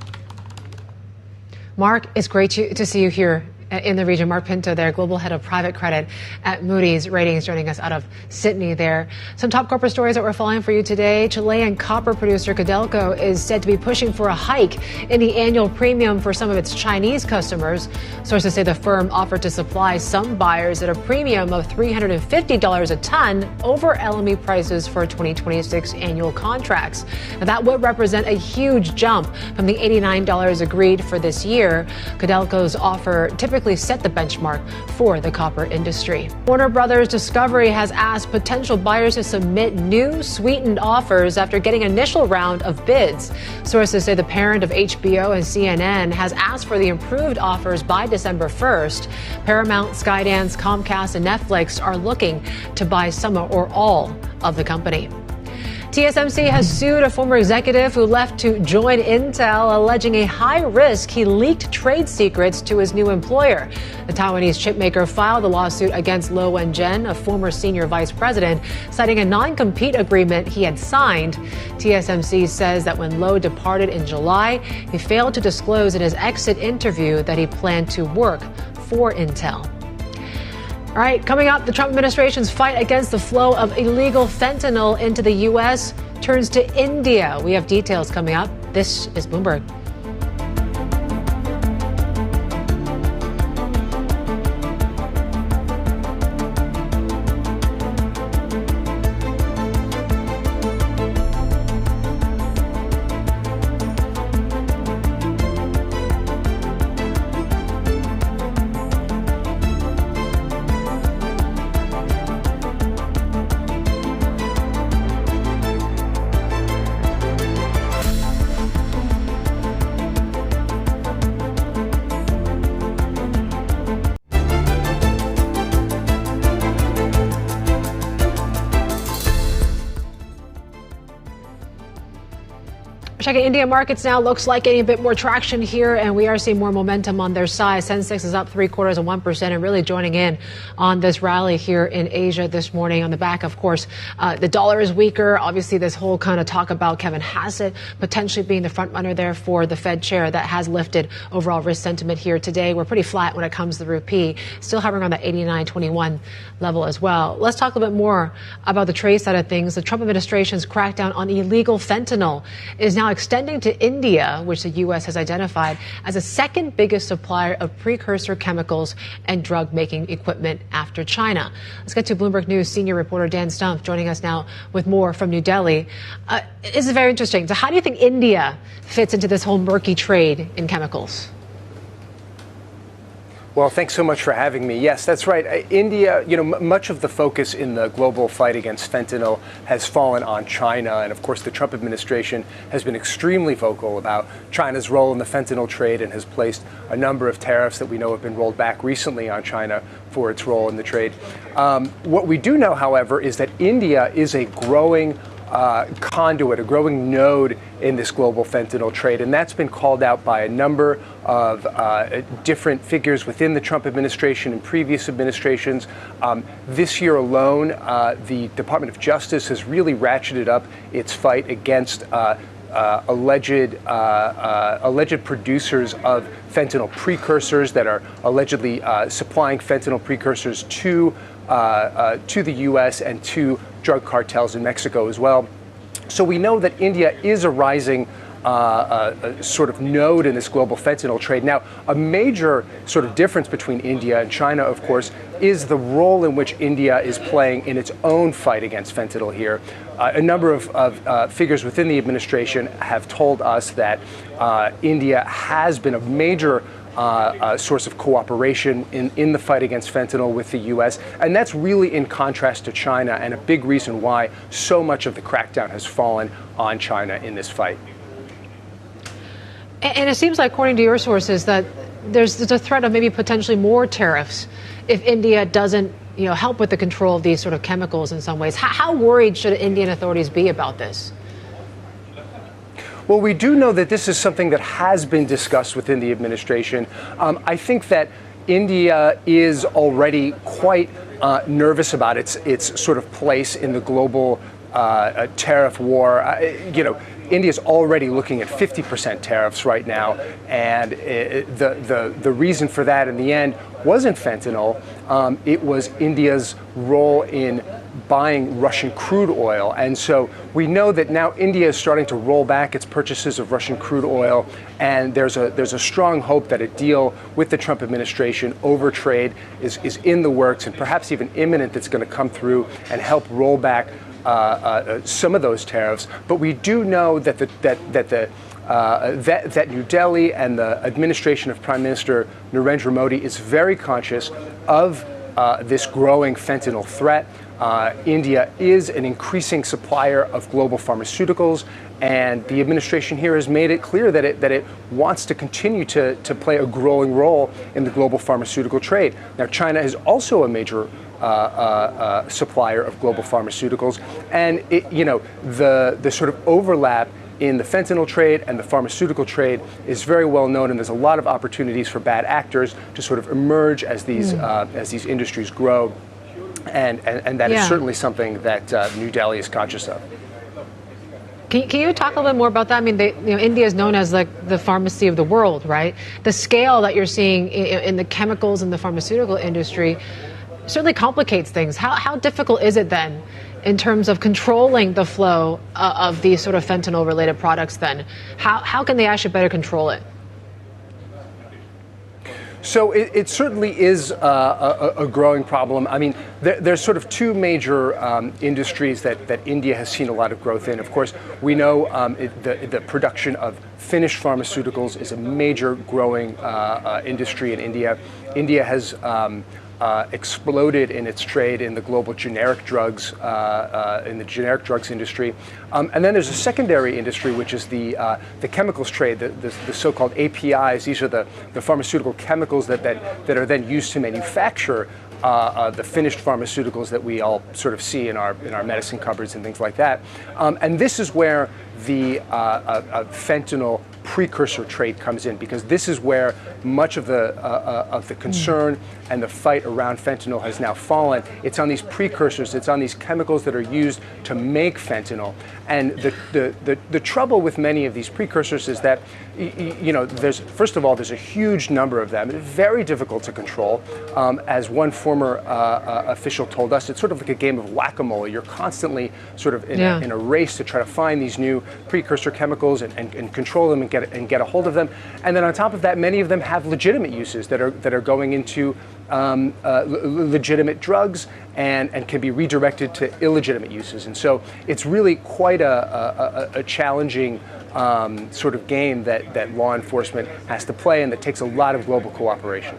Marc, it's great to see you here in the region. Marc Pinto there, Global Head of Private Credit at Moody's Ratings, joining us out of Sydney there. Some top corporate stories that we're following for you today. Chilean copper producer Codelco is said to be pushing for a hike in the annual premium for some of its Chinese customers. Sources say the firm offered to supply some buyers at a premium of $350 a ton over LME prices for 2026 annual contracts. Now, that would represent a huge jump from the $89 agreed for this year. Codelco's offer typically set the benchmark for the copper industry. Warner Brothers Discovery has asked potential buyers to submit new sweetened offers after getting an initial round of bids. Sources say the parent of HBO and CNN has asked for the improved offers by December 1st. Paramount, Skydance, Comcast, and Netflix are looking to buy some or all of the company. TSMC has sued a former executive who left to join Intel, alleging a high risk he leaked trade secrets to his new employer. The Taiwanese chipmaker filed a lawsuit against Lo Wen-jen, a former senior vice president, citing a non-compete agreement he had signed. TSMC says that when Lo departed in July, he failed to disclose in his exit interview that he planned to work for Intel. All right, coming up, the Trump administration's fight against the flow of illegal fentanyl into the U.S. turns to India. We have details coming up. This is Bloomberg. Checking India markets now, looks like getting a bit more traction here, and we are seeing more momentum on their side. Sensex is up 0.75% and really joining in on this rally here in Asia this morning on the back, of course, the dollar is weaker. Obviously, this whole kind of talk about Kevin Hassett potentially being the front runner there for the Fed chair that has lifted overall risk sentiment here today. We're pretty flat when it comes to the rupee, still hovering on the 89.21 level as well. Let's talk a little bit more about the trade side of things. The Trump administration's crackdown on illegal fentanyl is now extending to India, which the U.S. has identified as the second biggest supplier of precursor chemicals and drug-making equipment after China. Let's get to Bloomberg News senior reporter Dan Stumpf joining us now with more from New Delhi. This is very interesting. So how do you think India fits into this whole murky trade in chemicals? Well, thanks so much for having me. Yes, that's right. India, much of the focus in the global fight against fentanyl has fallen on China. And of course, the Trump administration has been extremely vocal about China's role in the fentanyl trade and has placed a number of tariffs that we know have been rolled back recently on China for its role in the trade. What we do know, however, is that India is a growing conduit, a growing node in this global fentanyl trade. And that's been called out by a number of different figures within the Trump administration and previous administrations. This year alone, the Department of Justice has really ratcheted up its fight against alleged producers of fentanyl precursors that are allegedly supplying fentanyl precursors to the U.S. and to drug cartels in Mexico as well. So we know that India is a rising sort of node in this global fentanyl trade. Now, a major sort of difference between India and China, of course, is the role in which India is playing in its own fight against fentanyl here. A number of figures within the administration have told us that India has been a major source of cooperation in the fight against fentanyl with the U.S. And that's really in contrast to China and a big reason why so much of the crackdown has fallen on China in this fight. And it seems like, according to your sources, that there's a threat of maybe potentially more tariffs if India doesn't help with the control of these sort of chemicals in some ways. How worried should Indian authorities be about this? Well, we do know that this is something that has been discussed within the administration. I think that India is already quite nervous about its sort of place in the global tariff war. India's already looking at 50% tariffs right now, and the reason for that in the end wasn't fentanyl. It was India's role in buying Russian crude oil. And so we know that now India is starting to roll back its purchases of Russian crude oil, and there's a strong hope that a deal with the Trump administration over trade is in the works, and perhaps even imminent, that's going to come through and help roll back some of those tariffs. But we do know that that New Delhi and the administration of Prime Minister Narendra Modi is very conscious of this growing fentanyl threat. India is an increasing supplier of global pharmaceuticals, and the administration here has made it clear that it wants to continue to play a growing role in the global pharmaceutical trade. Now, China is also a major supplier of global pharmaceuticals, and the sort of overlap in the fentanyl trade and the pharmaceutical trade is very well known, and there's a lot of opportunities for bad actors to sort of emerge as these industries grow, and that is certainly something that New Delhi is conscious of. Can you talk a little bit more about that? I mean, India is known as like the pharmacy of the world, right? The scale that you're seeing in the chemicals and the pharmaceutical industry certainly complicates things. How difficult is it then in terms of controlling the flow of these sort of fentanyl-related products then? How can they actually better control it? So it certainly is a growing problem. I mean, there's sort of two major industries that India has seen a lot of growth in. Of course, we know the production of finished pharmaceuticals is a major growing industry in India. India has exploded in its trade in the global generic drugs, in the generic drugs industry. And then there's a secondary industry, which is the chemicals trade, the so-called APIs. These are the pharmaceutical chemicals that are then used to manufacture the finished pharmaceuticals that we all sort of see in our medicine cupboards and things like that. And this is where the fentanyl precursor trade comes in, because this is where much of the concern and the fight around fentanyl has now fallen. It's on these precursors, it's on these chemicals that are used to make fentanyl. And the trouble with many of these precursors is that, first of all, there's a huge number of them. It's very difficult to control. As one former official told us, it's sort of like a game of whack-a-mole. You're constantly sort of in a race to try to find these new precursor chemicals and control them and get a hold of them. And then on top of that, many of them have legitimate uses that are going into legitimate drugs and can be redirected to illegitimate uses. And so it's really quite a challenging sort of game that law enforcement has to play, and that takes a lot of global cooperation.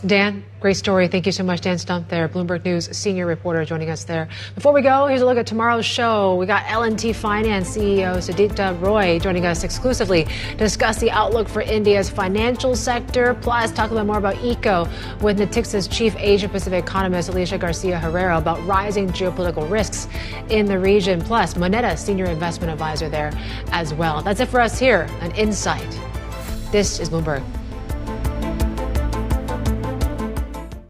Dan, great story. Thank you so much, Dan Stump there, Bloomberg News senior reporter, joining us there. Before we go, here's a look at tomorrow's show. We got L&T Finance CEO Sudipta Roy joining us exclusively to discuss the outlook for India's financial sector, plus talk a little more about eco with Natixa's chief Asia-Pacific economist Alicia Garcia Herrera about rising geopolitical risks in the region, plus Moneta, senior investment advisor there as well. That's it for us here on Insight. This is Bloomberg.